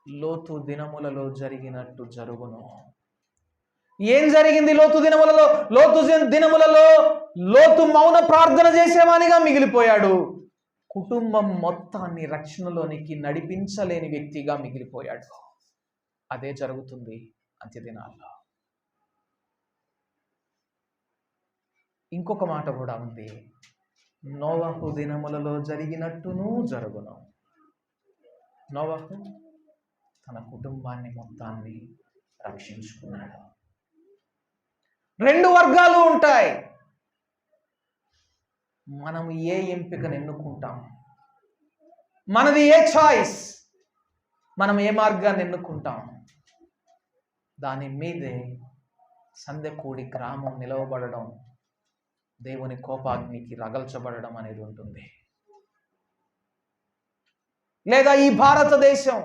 లోతు దినములలో జరిగినట్టు జరుగును. ఏం జరిగింది లోతు దినములలో? లోతు దినములలో లోతు మౌన ప్రార్థన చేసేవానిగా మిగిలిపోయాడు. కుటుంబం మొత్తాన్ని రక్షణలోనికి నడిపించలేని వ్యక్తిగా మిగిలిపోయాడు. అదే జరుగుతుంది అంత్యదినాల్లో. ఇంకొక మాట కూడా ఉంది, నోవహు దినములలో జరిగినట్టును జరుగును. నోవహు తన కుటుంబాన్ని మొత్తాన్ని రక్షించుకున్నాడు. రెండు వర్గాలు ఉంటాయి. మనం ఏ ఎంపికను ఎన్నుకుంటాం? మనది ఏ చాయిస్, మనం ఏ మార్గాన్ని ఎన్నుకుంటాం, దాని మీదే సందెకూడి గ్రామం నిలవబడడం, దేవుని కోపాగ్నికి రగల్చబడడం అనేది ఉంటుంది. లేదా ఈ భారతదేశం,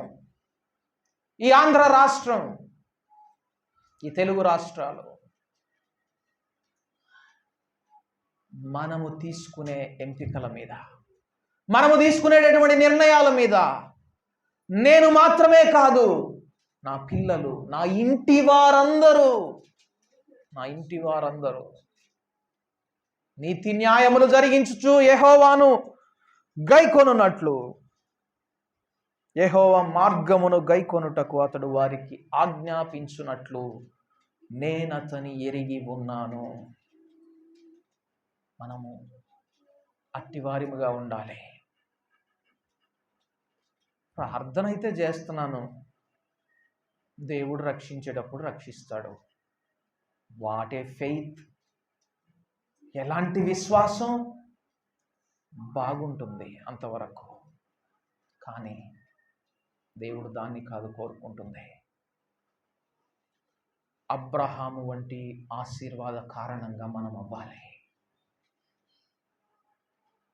ఈ ఆంధ్ర రాష్ట్రం, ఈ తెలుగు రాష్ట్రాలు మనము తీసుకునే ఎంపికల మీద, మనము తీసుకునేటటువంటి నిర్ణయాల మీద, నేను మాత్రమే కాదు, నా పిల్లలు, నా ఇంటి వారందరూ నీతి న్యాయములు జరిగించుచు యెహోవాను గైకొనున్నట్లు, యెహోవా మార్గమును గైకొనుటకు అతడు వారికి ఆజ్ఞాపించునట్లు నేనతని ఎరిగి ఉన్నాను. మనము అట్టివారిముగా ఉండాలి. ప్రార్థన అయితే చేస్తున్నాను, దేవుడు రక్షించేటప్పుడు రక్షిస్తాడు. What a faith! ఎలాంటి విశ్వాసం! బాగుంటుంది అంతవరకు. కానీ దేవుడు దాన్ని కాదు కోరుకుంటుంది. అబ్రహాము వంటి ఆశీర్వాద కారణంగా మనం అవ్వాలి.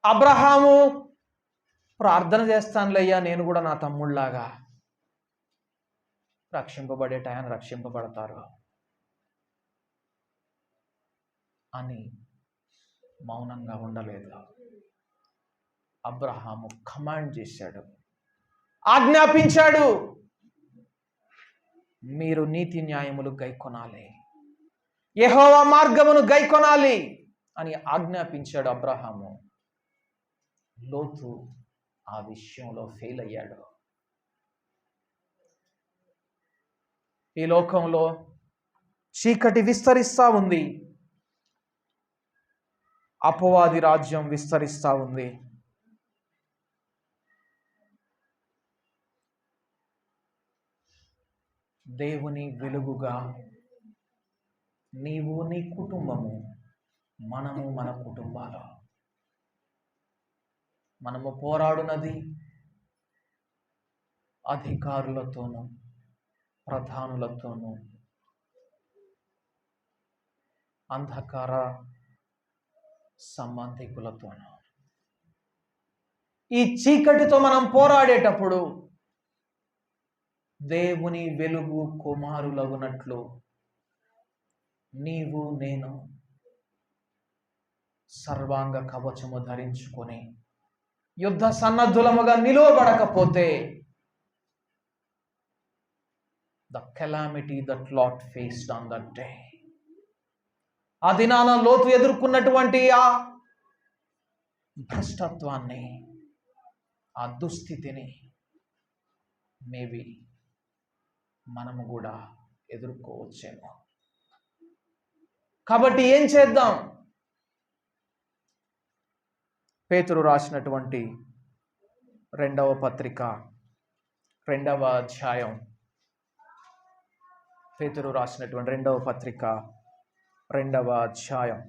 అబ్రహాము ప్రార్థన చేస్తానులయ్యా, నేను కూడా నా తమ్ముళ్లాగా, రక్షింపబడే టైం రక్షింపబడతారు అని మౌనంగా ఉండలేదు. అబ్రహాము కమాండ్ చేశాడు, ఆజ్ఞాపించాడు, మీరు నీతి న్యాయములు గైకొనాలి, యెహోవా మార్గమును గైకొనాలి అని ఆజ్ఞాపించాడు అబ్రహాము. లోతు ఆ విషయంలో ఫెయిల్ అయ్యాడు. ఈ లోకంలో చీకటి విస్తరిస్తూ ఉంది, అపవాది రాజ్యం విస్తరిస్తూ ఉంది. దేవుని వెలుగుగా నీవు, నీ కుటుంబము, మనము, మన కుటుంబాలు, మనము పోరాడునది అధికారులతోనూ, ప్రధానులతోనూ, అంధకార సంబంధికులతోనూ. ఈ చీకటితో మనం పోరాడేటప్పుడు దేవుని వెలుగు కుమారులగునట్లు నీవు, నేను సర్వాంగ కవచము ధరించుకొని యుద్ధ సన్నద్ధులముగా నిలువబడకపోతే the calamity that Lot faced on that day, ఆ దినాన లోతు ఎదుర్కొన్నటువంటి ఆ భ్రష్టత్వాన్ని, ఆ దుస్థితిని మేబీ మనము కూడా ఎదుర్కోవచ్చేమో. కాబట్టి ఏం చేద్దాం? పేతురు రాసినటువంటి 2వ పత్రిక 2వ అధ్యాయం, పేతురు రాసినటువంటి 2వ పత్రిక 2వ అధ్యాయం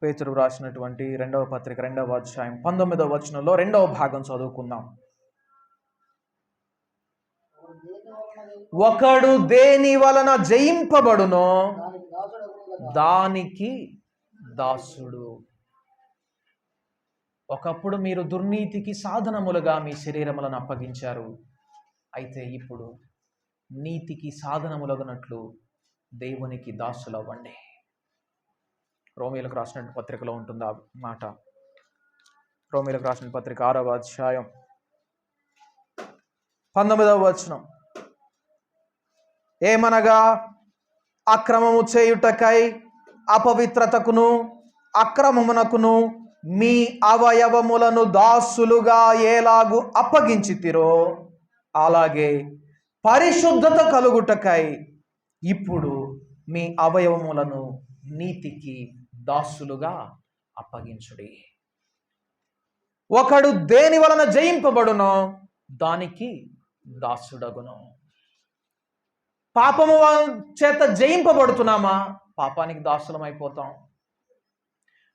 పేతురు రాసినటువంటి 2వ పత్రిక 2వ అధ్యాయం 19వ వచనంలో 2వ భాగం చదువుకుందాం. ఒకడు దేని వలన జయింపబడునో దానికి దాసుడు. ఒకప్పుడు మీరు దుర్నీతికి సాధనములుగా మీ శరీరములను అప్పగించారు. అయితే ఇప్పుడు నీతికి సాధనములగునట్లు దేవునికి దాసులవ్వండి. రోమీయులకు రాసిన పత్రికలో ఉంటుంది ఆ మాట. రోమీయులకు రాసిన పత్రిక 6వ అధ్యాయం 19వ వచనం, ఏమనగా అక్రమము చేయుటకై అపవిత్రతకును అక్రమమునకును మీ అవయవములను దాసులుగా ఎలాగు అప్పగించితిరో అలాగే పరిశుద్ధత కలుగుటకై ఇప్పుడు మీ అవయవములను నీతికి దాసులుగా అప్పగించుడి. ఒకడు దేని వలన జయింపబడునో దానికి దాసుడగును. పాపము చేత జయింపబడుతున్నామా? పాపానికి దాసులం అయిపోతాం.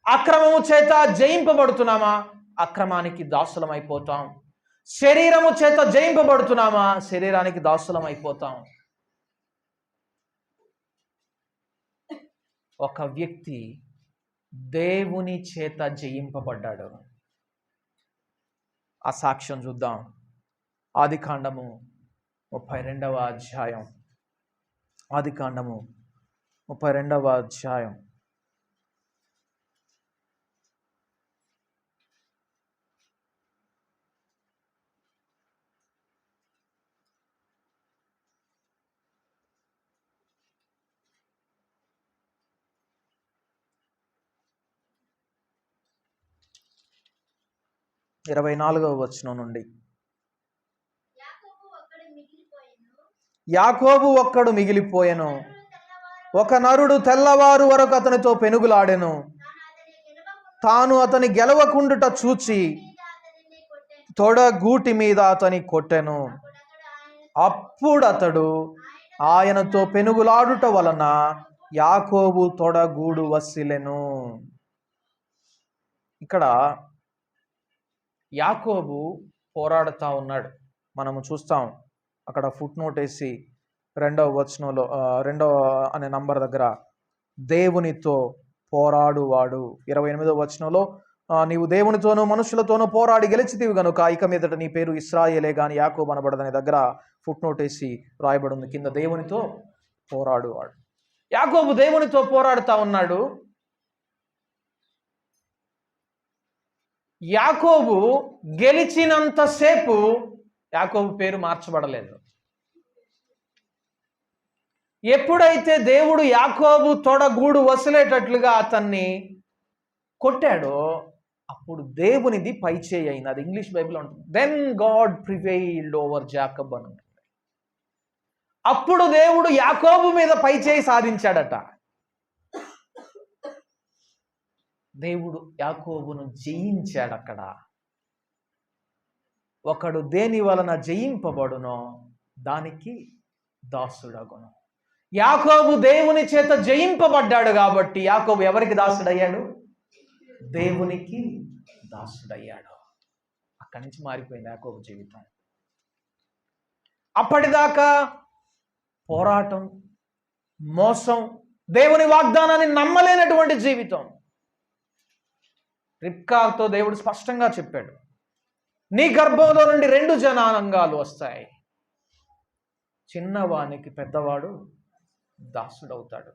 అక్రమము చేత జయింపబడుతున్నామా? అక్రమానికి దాసులం అయిపోతాం. శరీరము చేత జయింపబడుతున్నామా? శరీరానికి దాసులం అయిపోతాం. ఒక వ్యక్తి దేవుని చేత జయింపబడ్డాడు. ఆ సాక్ష్యం చూద్దాం. ఆదికాండము 32వ అధ్యాయం. ఆదికాండము 32వ అధ్యాయం. ఇరవై 24వ వచనం నుండి. యాకోబు ఒక్కడు మిగిలిపోయెను. ఒక నరుడు తెల్లవారు వరకు అతనితో పెనుగులాడెను. తాను అతని గెలవకుండుట చూచి తొడగూటి మీద అతని కొట్టెను. అప్పుడు అతడు ఆయనతో పెనుగులాడుట వలన యాకోబు తొడగూడు వసిలెను. ఇక్కడ యాకోబు పోరాడుతూ ఉన్నాడు. మనము చూస్తాం అక్కడ ఫుట్ నోట్ వేసి 2వ వచనంలో 2 అనే నంబర్ దగ్గర దేవునితో పోరాడువాడు. 28వ వచనంలో నీవు దేవునితోనూ మనుషులతోనూ పోరాడి గెలిచితివి గనుక ఇక మీదట నీ పేరు ఇశ్రాయేలే గాని యాకోబు అనబడదనే దగ్గర ఫుట్ నోట్ వేసి రాయబడి ఉంది కింద దేవునితో పోరాడువాడు. యాకోబు దేవునితో పోరాడుతూ ఉన్నాడు. యాకోబు గెలిచినంతసేపు యాకోబు పేరు మార్చబడలేదు. ఎప్పుడైతే దేవుడు యాకోబు తొడగూడు వసిలేటట్లుగా అతన్ని కొట్టాడో అప్పుడు దేవునిది పైచేయి అయింది. అది ఇంగ్లీష్ బైబిల్లో ఉంటుంది. దెన్ గాడ్ ప్రివెయిల్డ్ ఓవర్ జాకబ్ అని ఉంటుంది. అప్పుడు దేవుడు యాకోబు మీద పైచేయి సాధించాడట. దేవుడు యాకోబును జయించాడు. అక్కడ ఒకడు దేని వలన జయింపబడునో దానికి దాసుడగును. యాకోబు దేవుని చేత జయింపబడ్డాడు కాబట్టి యాకోబు ఎవరికి దాసుడయ్యాడు? దేవునికి దాసుడయ్యాడు. అక్కడి నుంచి మారిపోయింది యాకోబు జీవితం. అప్పటిదాకా పోరాటం, మోసం, దేవుని వాగ్దానాన్ని నమ్మలేనటువంటి జీవితం. రిబ్కాతో దేవుడు స్పష్టంగా చెప్పాడు, నీ గర్భంలో నుండి 2 జనాంగాలు వస్తాయి, చిన్నవానికి పెద్దవాడు దాసుడవుతాడు.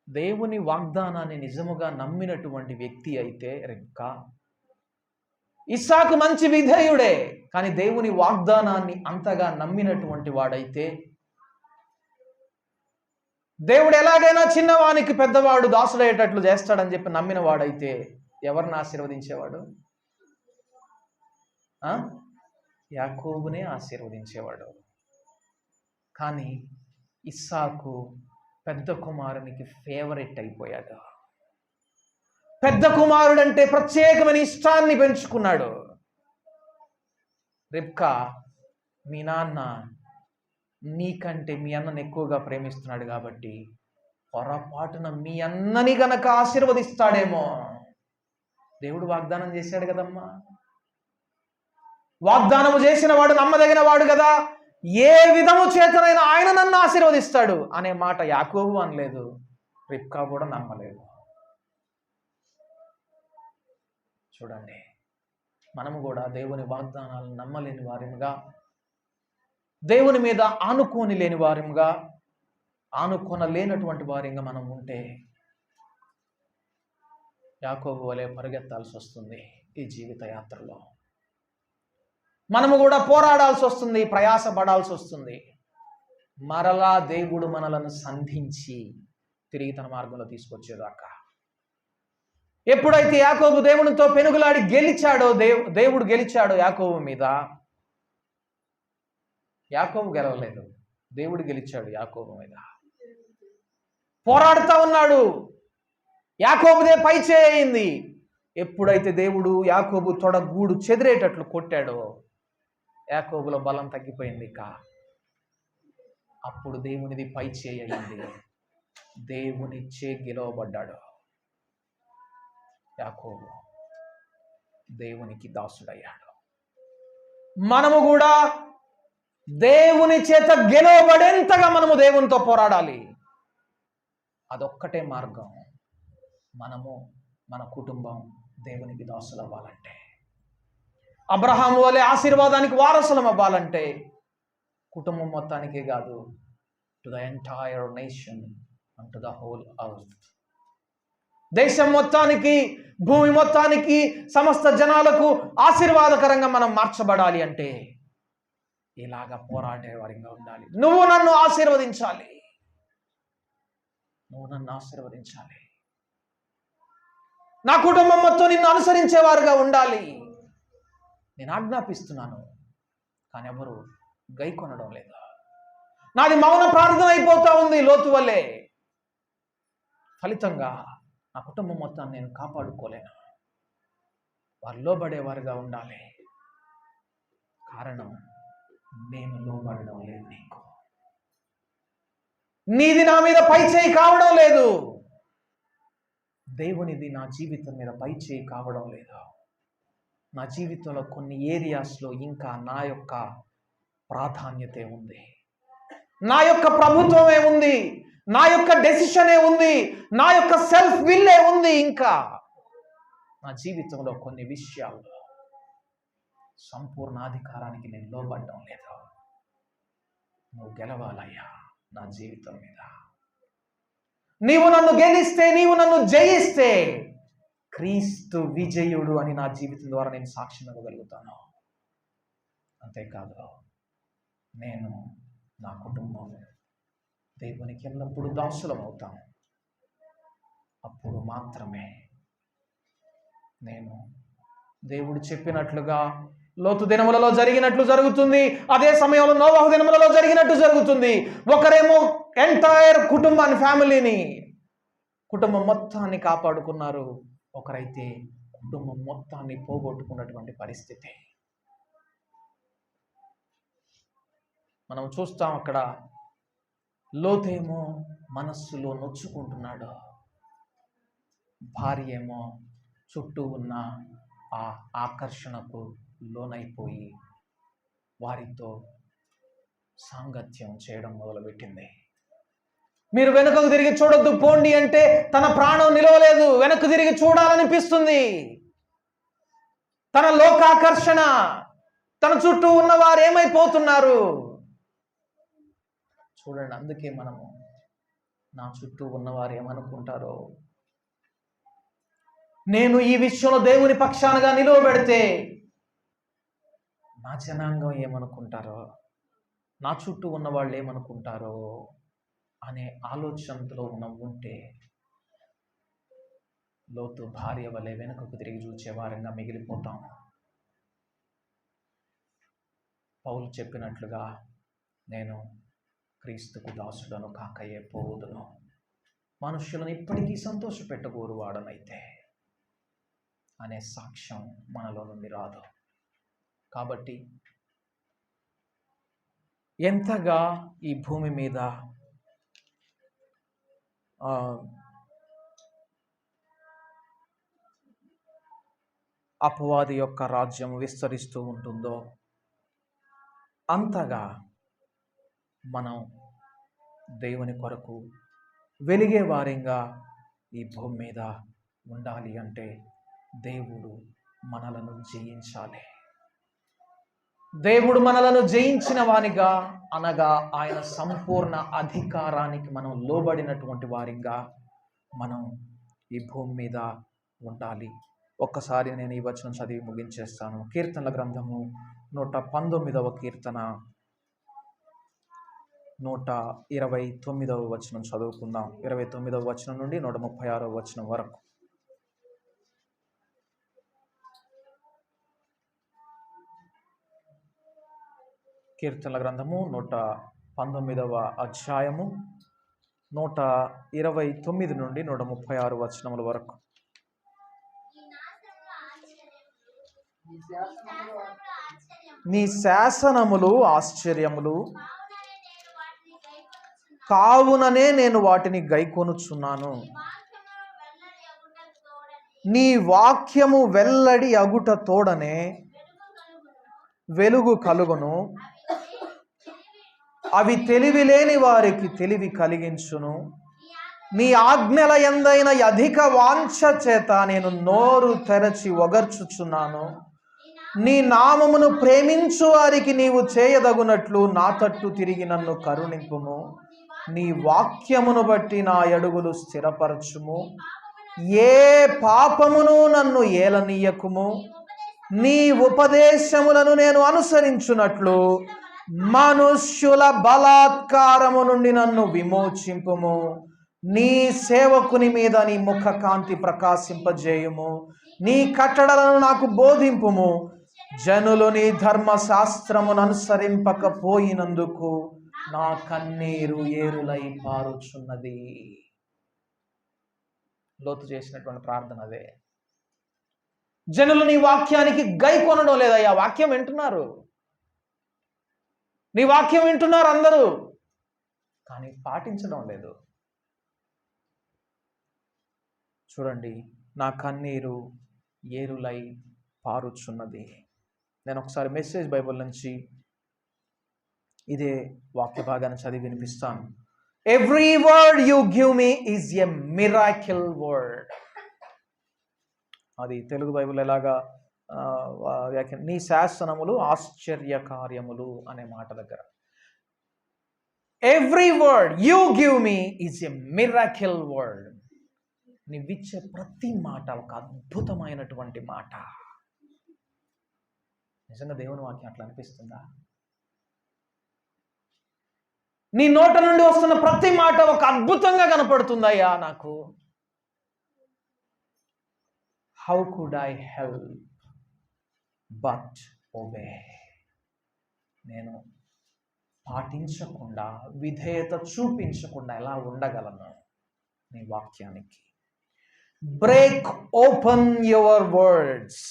దేవుని వాగ్దానాన్ని నిజముగా నమ్మినటువంటి వ్యక్తి అయితే రిబ్కా. ఇస్సాకు మంచి విధేయుడే, కానీ దేవుని వాగ్దానాన్ని అంతగా నమ్మినటువంటి వాడైతే, దేవుడు ఎలాగైనా చిన్నవానికి పెద్దవాడు దాసుడయ్యేటట్లు చేస్తాడని చెప్పి నమ్మిన వాడైతే ఎవరిని ఆశీర్వదించేవాడు? యాకోబునే ఆశీర్వదించేవాడు. కానీ ఇస్సాకు పెద్ద కుమారునికి ఫేవరెట్ అయిపోయాడు. పెద్ద కుమారుడు అంటే ప్రత్యేకమైన ఇష్టాన్ని పెంచుకున్నాడు. రిబ్కా, మీ నాన్న నీకంటే మీ అన్నను ఎక్కువగా ప్రేమిస్తున్నాడు కాబట్టి పొరపాటున మీ అన్నని గనక ఆశీర్వదిస్తాడేమో. దేవుడు వాగ్దానం చేశాడు కదమ్మా, వాగ్దానము చేసిన వాడు నమ్మదగిన వాడు కదా, ఏ విధము చేతనైనా ఆయన నన్ను ఆశీర్వదిస్తాడు అనే మాట యాకోబు అనలేదు, రిబ్కా కూడా నమ్మలేదు. చూడండి, మనము కూడా దేవుని వాగ్దానాలను నమ్మలేని వారిగా, దేవుని మీద ఆనుకోని లేని వారిగా, ఆనుకొనలేనటువంటి వారిగా మనం ఉంటే యాకోబు వలె పరిగెత్తాల్సి వస్తుంది. ఈ జీవిత యాత్రలో మనము కూడా పోరాడాల్సి వస్తుంది, ప్రయాసపడాల్సి వస్తుంది. మరలా దేవుడు మనలను సంధించి తిరిగి తన మార్గంలో తీసుకొచ్చేదాకా. ఎప్పుడైతే యాకోబు దేవునితో పెనుగులాడి గెలిచాడో, దేవుడు గెలిచాడో యాకోబు మీద, యాకోబు గెలవలేదు, దేవుడు గెలిచాడు యాకోబు మీద. పోరాడుతూ ఉన్నాడు, యాకోబుదే పై చేయింది. ఎప్పుడైతే దేవుడు యాకోబు తొడగూడు చెదిరేటట్లు కొట్టాడో యాకోబులో బలం తగ్గిపోయింది. అప్పుడు దేవునిది పై చేయి అయింది. దేవుని చే గెలవబడ్డాడు యాకోబు. దేవునికి దాసుడయ్యాడు. మనము కూడా దేవుని చేత గెలవబడేంతగా మనము దేవునితో పోరాడాలి. అదొక్కటే మార్గం. మనము మన కుటుంబం దేవునికి దాసులు అవ్వాలంటే, అబ్రహాము వలె ఆశీర్వాదానికి వారసులం అవ్వాలంటే, కుటుంబం మొత్తానికే కాదు, to the entire nation and to the whole earth, దేశం మొత్తానికి, భూమి మొత్తానికి, సమస్త జనాలకు ఆశీర్వాదకరంగా మనం మార్చబడాలి అంటే ఇలాగా పోరాడే వారిగా ఉండాలి. నువ్వు నన్ను ఆశీర్వదించాలి, నువ్వు నన్ను ఆశీర్వదించాలి. నా కుటుంబం మొత్తం నిన్ను అనుసరించేవారుగా ఉండాలి. నేను ఆజ్ఞాపిస్తున్నాను, కానీ ఎవరు గైకొనడం లేదు. నాది మౌన ప్రార్థన అయిపోతా ఉంది లోతు వల్లే. ఫలితంగా నా కుటుంబం మొత్తాన్ని నేను కాపాడుకోలేను. వారు లోబడేవారుగా ఉండాలి. కారణం, నేను లోబడడం లేదు. నీది నా మీద పై చేయి కావడం లేదు. దేవునిది నా జీవితం మీద పై చేయి కావడం లేదు. నా జీవితంలో కొన్ని ఏరియాస్లో ఇంకా నా యొక్క ప్రాధాన్యతే ఉంది, నా యొక్క ప్రభుత్వమే ఉంది, నా యొక్క డెసిషనే ఉంది, నా యొక్క సెల్ఫ్ విల్లే ఉంది. ఇంకా నా జీవితంలో కొన్ని విషయాల్లో సంపూర్ణ అధికారానికి నేను లోబడ్డం లేదు. నువ్వు గెలవాలయ్యా నా జీవితం మీద. నీవు నన్ను గెలిస్తే, నీవు నన్ను జయిస్తే క్రీస్తు విజయుడు అని నా జీవితం ద్వారా నేను సాక్ష్యం ఇవ్వగలుగుతాను. అంతేకాదు, నేను, నా కుటుంబం దేవునికి ఎల్లప్పుడూ దాసులం అవుతాను. అప్పుడు మాత్రమే నేను దేవుడు చెప్పినట్లుగా లోతు దినములలో జరిగినట్లు జరుగుతుంది. అదే సమయంలో నోవహు దినములలో జరిగినట్టు జరుగుతుంది. ఒకరేమో ఎంటైర్ కుటుంబాన్ని, ఫ్యామిలీని, కుటుంబం మొత్తాన్ని కాపాడుకున్నారు. ఒకరైతే కుటుంబం మొత్తాన్ని పోగొట్టుకున్నటువంటి పరిస్థితి మనం చూస్తాం. అక్కడ లోతేమో మనస్సులో నొచ్చుకుంటున్నాడు, భార్య ఏమో చుట్టూ ఉన్న ఆ ఆకర్షణకు లోనైపోయి వారితో సాంగత్యం చేయడం మొదలుపెట్టింది. మీరు వెనుకకు తిరిగి చూడొద్దు పోండి అంటే తన ప్రాణం నిలవలేదు. వెనక్కు తిరిగి చూడాలనిపిస్తుంది. తన లోకాకర్షణ, తన చుట్టూ ఉన్నవారు ఏమైపోతున్నారు చూడండి. అందుకే మనము నా చుట్టూ ఉన్నవారు ఏమనుకుంటారో, నేను ఈ విషయంలో దేవుని పక్షానగా నిలువబెడితే నా జనాంగం ఏమనుకుంటారో, నా చుట్టూ ఉన్న వాళ్ళు ఏమనుకుంటారో అనే ఆలోచనలో ఉంటే లోతు భార్య వలె వెనుకకు తిరిగి చూచే వారంగా మిగిలిపోతాం. పౌలు చెప్పినట్లుగా, నేను క్రీస్తుకు దాసుడను కాకయే పోవుదును, మనుష్యులను ఇప్పటికీ సంతోషపెట్టగోరు వాడనైతే అనే సాక్ష్యం మనలో నుండి రాదు. కాబట్టి ఎంతగా ఈ భూమి మీద అపవాది యొక్క రాజ్యం విస్తరిస్తూ ఉంటుందో అంతగా మనం దేవుని కొరకు వెలిగే వారంగా ఈ భూమి మీద ఉండాలి. అంటే దేవుడు మనలను జయించాలి. దేవుడు మనలను జయించిన వానిగా, అనగా ఆయన సంపూర్ణ అధికారానికి మనం లోబడినటువంటి వారిగా మనం ఈ భూమి మీద ఉండాలి. ఒక్కసారి నేను ఈ వచనం చదివి ముగించేస్తాను. కీర్తనల గ్రంథము 119వ కీర్తన 129వ వచనం చదువుకుందాం. 29వ వచనం నుండి 136వ వచనం వరకు. కీర్తనల గ్రంథము 119వ అధ్యాయము 129 నుండి 136 వచనముల వరకు. నీ శాసనములు ఆశ్చర్యములు, కావుననే నేను వాటిని గైకొనుచున్నాను. నీ వాక్యము వెల్లడి అగుట తోడనే వెలుగు కలుగును. అవి తెలివి లేని వారికి తెలివి కలిగించును. నీ ఆజ్ఞల యందైన అధిక వాంఛ చేత నేను నోరు తెరచి ఒగర్చుచున్నాను. నీ నామమును ప్రేమించు వారికి నీవు చేయదగునట్లు నా తట్టు తిరిగి నన్ను కరుణింపుము. నీ వాక్యమును బట్టి నా అడుగులు స్థిరపరచుము. ఏ పాపమును నన్ను ఏలనీయకుము. నీ ఉపదేశములను నేను అనుసరించున్నట్లు మనుష్యుల బలాత్కారము నుండి నన్ను విమోచింపుము. నీ సేవకుని మీద నీ ముఖ కాంతి ప్రకాశింపజేయుము. నీ కట్టడలను నాకు బోధింపుము. జనులు నీ ధర్మశాస్త్రమును అనుసరింపకపోయినందుకు నా కన్నీరు ఏరులై పారుచున్నది. లోతు చేసినటువంటి ప్రార్థన అదే. జనులు నీ వాక్యానికి గైకొనడం లేదయ్యా. వాక్యం వింటున్నారు, నీ వాక్యం వింటున్నారు అందరూ, కానీ పాటించడం లేదు. చూడండి, నా కన్నీరు ఏరులై పారుచున్నది. నేను ఒకసారి మెసేజ్ బైబిల్ నుంచి ఇదే వాక్య భాగాన్ని చదివి వినిపిస్తాను. Every word you give me is a miracle word. అది తెలుగు బైబిల్ ఎలాగా నీ శాసనములు ఆశ్చర్య కార్యములు అనే మాట దగ్గర every word you give me is a miracle word. నీవిచ్చే ప్రతి మాట ఒక అద్భుతమైనటువంటి మాట. నిజంగా దేవుని వాక్యం అట్లా అనిపిస్తుందా? నీ నోట నుండి వస్తున్న ప్రతి మాట ఒక అద్భుతంగా కనపడుతుందయ్యా నాకు. How could I help but obey. నేను పాటించకుండా, విధేయత చూపించకుండా ఎలా ఉండగలను నీ వాక్యానికి? Break open your words.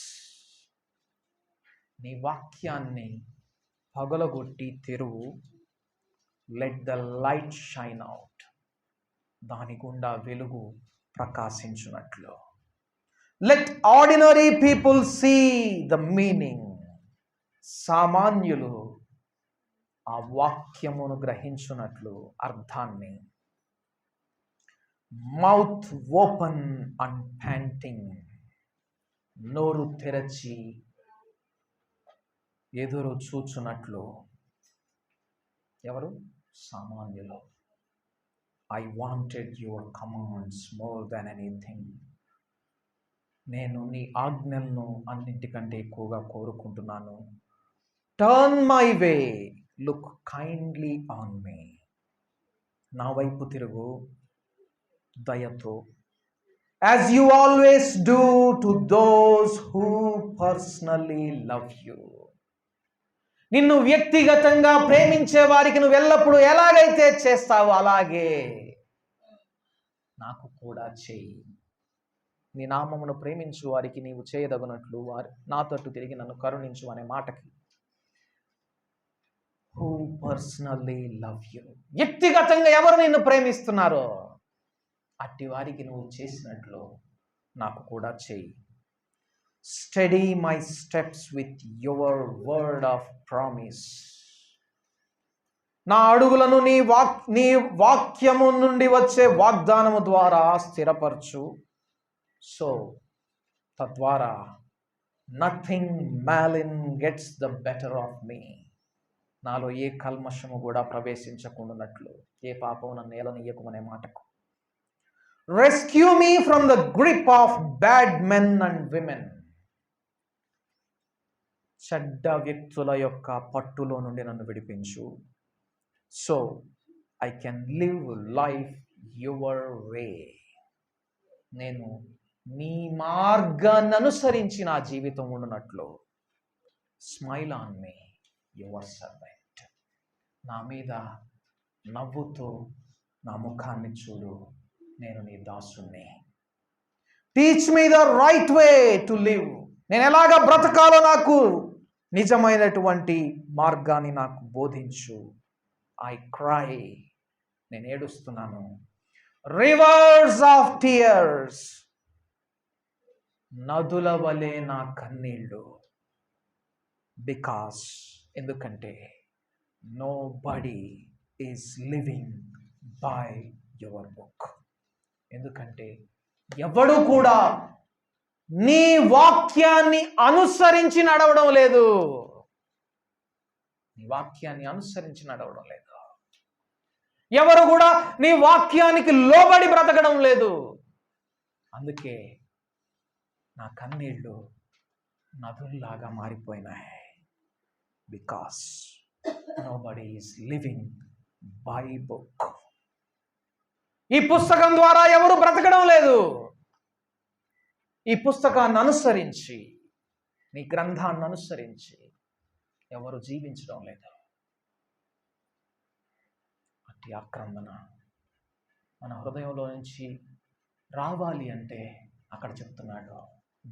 నీ వాక్యాన్ని పగలగొట్టి తెరువు. Let the light shine out. దాని గుండా వెలుగు ప్రకాశించున్నట్లు. Let ordinary people see the meaning. సామాన్యులు ఆ వాక్యమును గ్రహించున్నట్లు అర్థాన్ని. Mouth open and panting. నోరు తెరచి ఎదురు చూచున్నట్లు. ఎవరు? సామాన్యులు. I wanted your commands more than anything. నేను నీ ఆజ్ఞలను అన్నింటికంటే ఎక్కువగా కోరుకుంటున్నాను. Turn my way, look kindly on me. నా వైపు తిరుగు దయతో. As you always do to those who personally love you. నిన్ను వ్యక్తిగతంగా ప్రేమించే వారికి నువ్వు ఎల్లప్పుడూ ఎలాగైతే చేస్తావో అలాగే నాకు కూడా చేయి. నీ నామమును ప్రేమించు వారికి నీవు చేయదగినట్లు వారు నా తట్టు తిరిగి నన్ను కరుణించు అనే మాటకి హూ పర్సనల్లీ లవ్ యూ. వ్యక్తిగతంగా ఎవరు నిన్ను ప్రేమిస్తున్నారో అట్టి వారికి నువ్వు చేసినట్లు నాకు కూడా చేయి. Steady my steps with your word of promise. నా అడుగులను నీ వాక్యము నుండి వచ్చే వాగ్దానము ద్వారా స్థిరపరచు. సో తద్వారా nothing malign gets the better of me. నాలో ఏ కల్మషము కూడా ప్రవేశించకుండానట్లు, ఏ పాపము నన్ను ఏలనీయకుమనే మాటకు. Rescue me from the grip of bad men and women. చెడ్డ వ్యక్తుల యొక్క పట్టులో నుండి నన్ను విడిపించు. So I can live life your way. నేను నీ మార్గాన్ని అనుసరించి నా జీవితం ఉండునట్లు. Smile on me your servant. నా మీద నవ్వుతూ నా ముఖాన్ని చూడు, నేను నీ దాసుని. Teach me the right way to live. నేను ఎలాగా బ్రతకాలో నాకు నిజమైనటువంటి మార్గాన్ని నాకు బోధించు. I cry. నేను ఏడుస్తున్నాను. రివర్స్ ఆఫ్ టీయర్స్, నదుల వలె నా కన్నీళ్ళు. బికాస్, ఎందుకంటే nobody is living by your book. ఎందుకంటే ఎవడు కూడా నీ వాక్యాన్ని అనుసరించి నడవడం లేదు. నీ వాక్యాన్ని అనుసరించి నడవడం లేదు. ఎవరు కూడా నీ వాక్యానికి లోబడి బ్రతకడం లేదు. అందుకే నా కన్నీళ్ళు నదుల్లాగా మారిపోయినాయి. Because nobody is living by book. ఈ పుస్తకం ద్వారా ఎవరు బ్రతకడం లేదు. ఈ పుస్తకాన్ని అనుసరించి, నీ గ్రంథాన్ని అనుసరించి ఎవరు జీవించడం లేదు. అట్టి ఆక్రందన మన హృదయంలో నుంచి రావాలి అంటే అక్కడ చెప్తున్నాడు,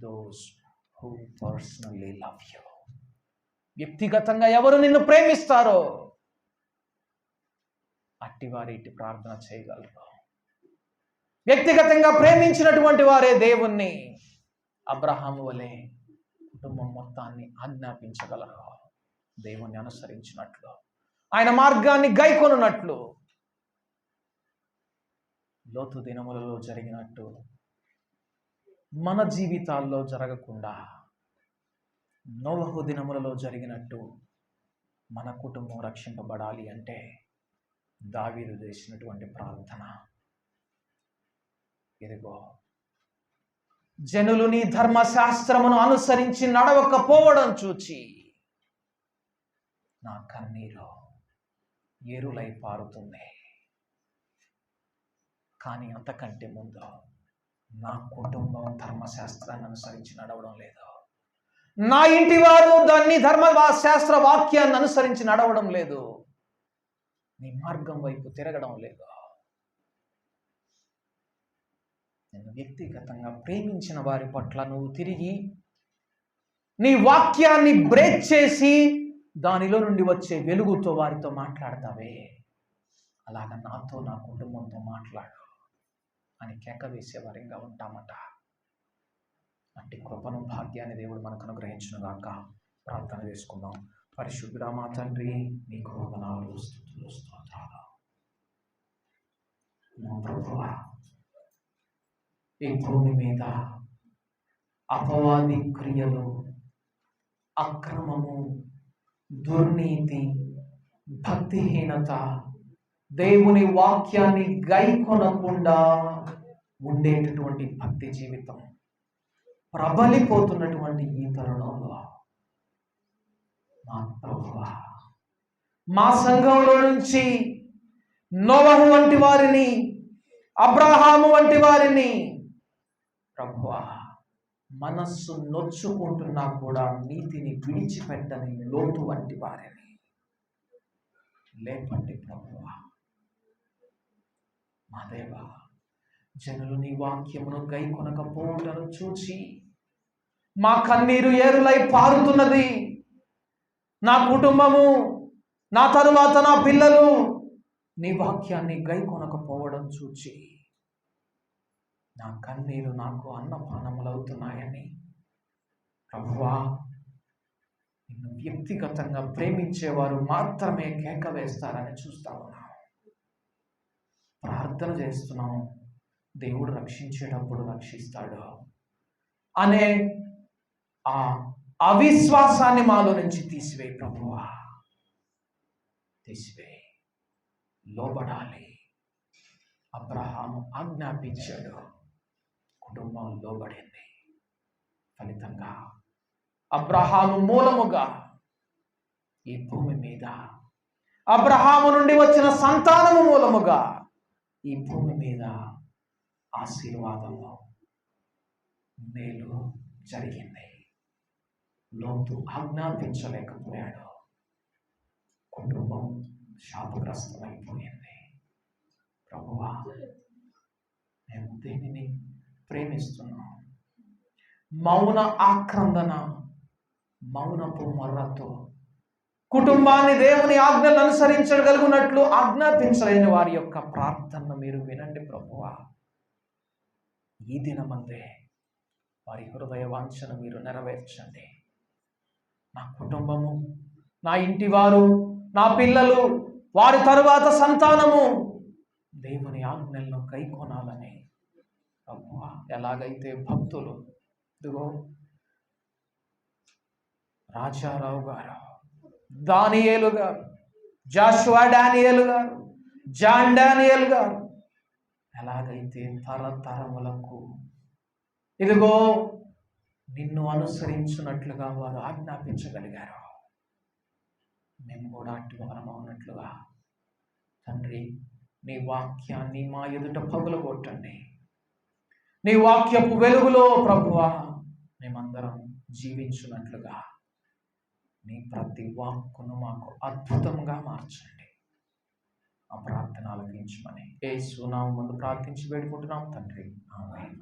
those who personally love you. వ్యక్తిగతంగా ఎవరు నిన్ను ప్రేమిస్తారో అట్టి వారి ఇట్టి ప్రార్థన చేయగలరు. వ్యక్తిగతంగా ప్రేమించినటువంటి వారే దేవుణ్ణి అబ్రహాము వలె కుటుంబం మొత్తాన్ని ఆజ్ఞాపించగలరు. దేవుణ్ణి అనుసరించినట్లు, ఆయన మార్గాన్ని గైకొనున్నట్లు. లోతు దినములలో జరిగినట్టు మన జీవితాల్లో జరగకుండా, నోవహు దినములలో జరిగినట్టు మన కుటుంబం రక్షింపబడాలి అంటే దావీదు చేసినటువంటి ప్రార్థన ఇదిగో, జనులు నీ ధర్మశాస్త్రమును అనుసరించి నడవకపోవడం చూచి నా కన్నీరు ఏరులై పారుతుంది. కానీ అంతకంటే ముందు నా కుటుంబం ధర్మశాస్త్రాన్ని అనుసరించి నడవడం లేదు. నా ఇంటి వారు దాన్ని ధర్మశాస్త్ర వాక్యాన్ని అనుసరించి నడవడం లేదు. నీ మార్గం వైపు తిరగడం లేదు. నేను వ్యక్తిగతంగా ప్రేమించిన వారి పట్ల నువ్వు తిరిగి నీ వాక్యాన్ని బ్రేక్ చేసి దానిలో నుండి వచ్చే వెలుగుతో వారితో మాట్లాడతావే, అలాగ నాతో, నా కుటుంబంతో మాట్లాడు అని కేక వేసేవారిగా ఉంటామట. అంటే కృపను, భాగ్యాన్ని దేవుడు మనకు అనుగ్రహించును గాక. ప్రార్థన చేసుకుందాం. పరిశుద్ధుడా మా తండ్రి, నీకు వందనాలు, స్తుతులు, స్తోత్రాలు. మా ప్రభువా, ఈ భూమి మీద అపవాది క్రియలు, అక్రమము, దుర్నీతి, భక్తిహీనత, దేవుని వాక్యాన్ని గైకొనకుండా ఉండేటటువంటి భక్తి జీవితం ప్రబలిపోతున్నటువంటి ఈ తరుణంలో మా ప్రభువా, మా సంఘంలో నుంచి నోవహు వంటి వారిని, అబ్రహాము వంటి వారిని ప్రభువా, మనస్సు నొచ్చుకుంటున్నా కూడా నీతిని విడిచిపెట్టని లోతు వంటి వారిని లేపండి ప్రభువా. మా దేవా, జనులు నీ వాక్యమును గైకొనకపోవటను చూచి మా కన్నీరు ఏరులై పారుతున్నది. నా కుటుంబము, నా తరువాత నా పిల్లలు నీ వాక్యాన్ని గైకొనకపోవడం చూచి నా కన్నీరు నాకు అన్నపానములవుతున్నాయని ప్రభువా, నిన్ను వ్యక్తిగతంగా ప్రేమించేవారు మాత్రమే కేక వేస్తారని చూస్తా ఉన్నాం. ప్రార్థన చేస్తున్నాం, దేవుడు రక్షించేటప్పుడు రక్షిస్తాడు అనే ఆ అవిశ్వాసాన్ని మాలో నుంచి తీసివేయి ప్రభువా, తీసివేయి. లోబడాలి. అబ్రహాము ఆజ్ఞాపించాడు, కుటుంబం లోబడింది. ఫలితంగా అబ్రహాము మూలముగా ఈ భూమి మీద, అబ్రహాము నుండి వచ్చిన సంతానము మూలముగా ఈ భూమి మీద ఆశీర్వాదము, మేలు జరిగింది. లోతు ఆజ్ఞాపించలేకపోయాడు, కుటుంబం శాపగ్రస్తమైపోయింది. ప్రభువా, మేము దేనిని ప్రేమిస్తున్నాం? మౌన ఆక్రందన, మౌనపు మొర్రతో కుటుంబాన్ని దేవుని ఆజ్ఞలు అనుసరించగలుగునట్లు ఆజ్ఞాపించలేని వారి యొక్క ప్రార్థనను మీరు వినండి ప్రభువా. ఈ దినమందే వారి హృదయ వాంఛను మీరు నెరవేర్చండి. నా కుటుంబము, నా ఇంటి వారు, నా పిల్లలు, వారి తరువాత సంతానము దేవుని ఆజ్ఞలను కైకొనాలని ప్రభువా, ఎలాగైతే భక్తులు ఇదిగో రాజారావు గారు, దానియేలు గారు, జాషువా డానియేలు గారు, జాన్ డానియేల్ గారు ఎలాగైతే తరతరములకు ఇదిగో నిన్ను అనుసరించినట్లుగా వారు ఆజ్ఞాపించగలిగారు, మేము కూడా అట్టి వారమవునట్లుగా తండ్రి నీ వాక్యాన్ని మా ఎదుట పగులగొట్టండి. నీ వాక్యపు వెలుగులో ప్రభువా మేమందరం జీవించున్నట్లుగా నీ ప్రతి వాక్కును మాకు అద్భుతంగా మార్చండి. ఆ ప్రార్థన ఆలకించమని యేసు నామమున ప్రార్థించి వేడుకుంటున్నాం తండ్రి, ఆమేన్.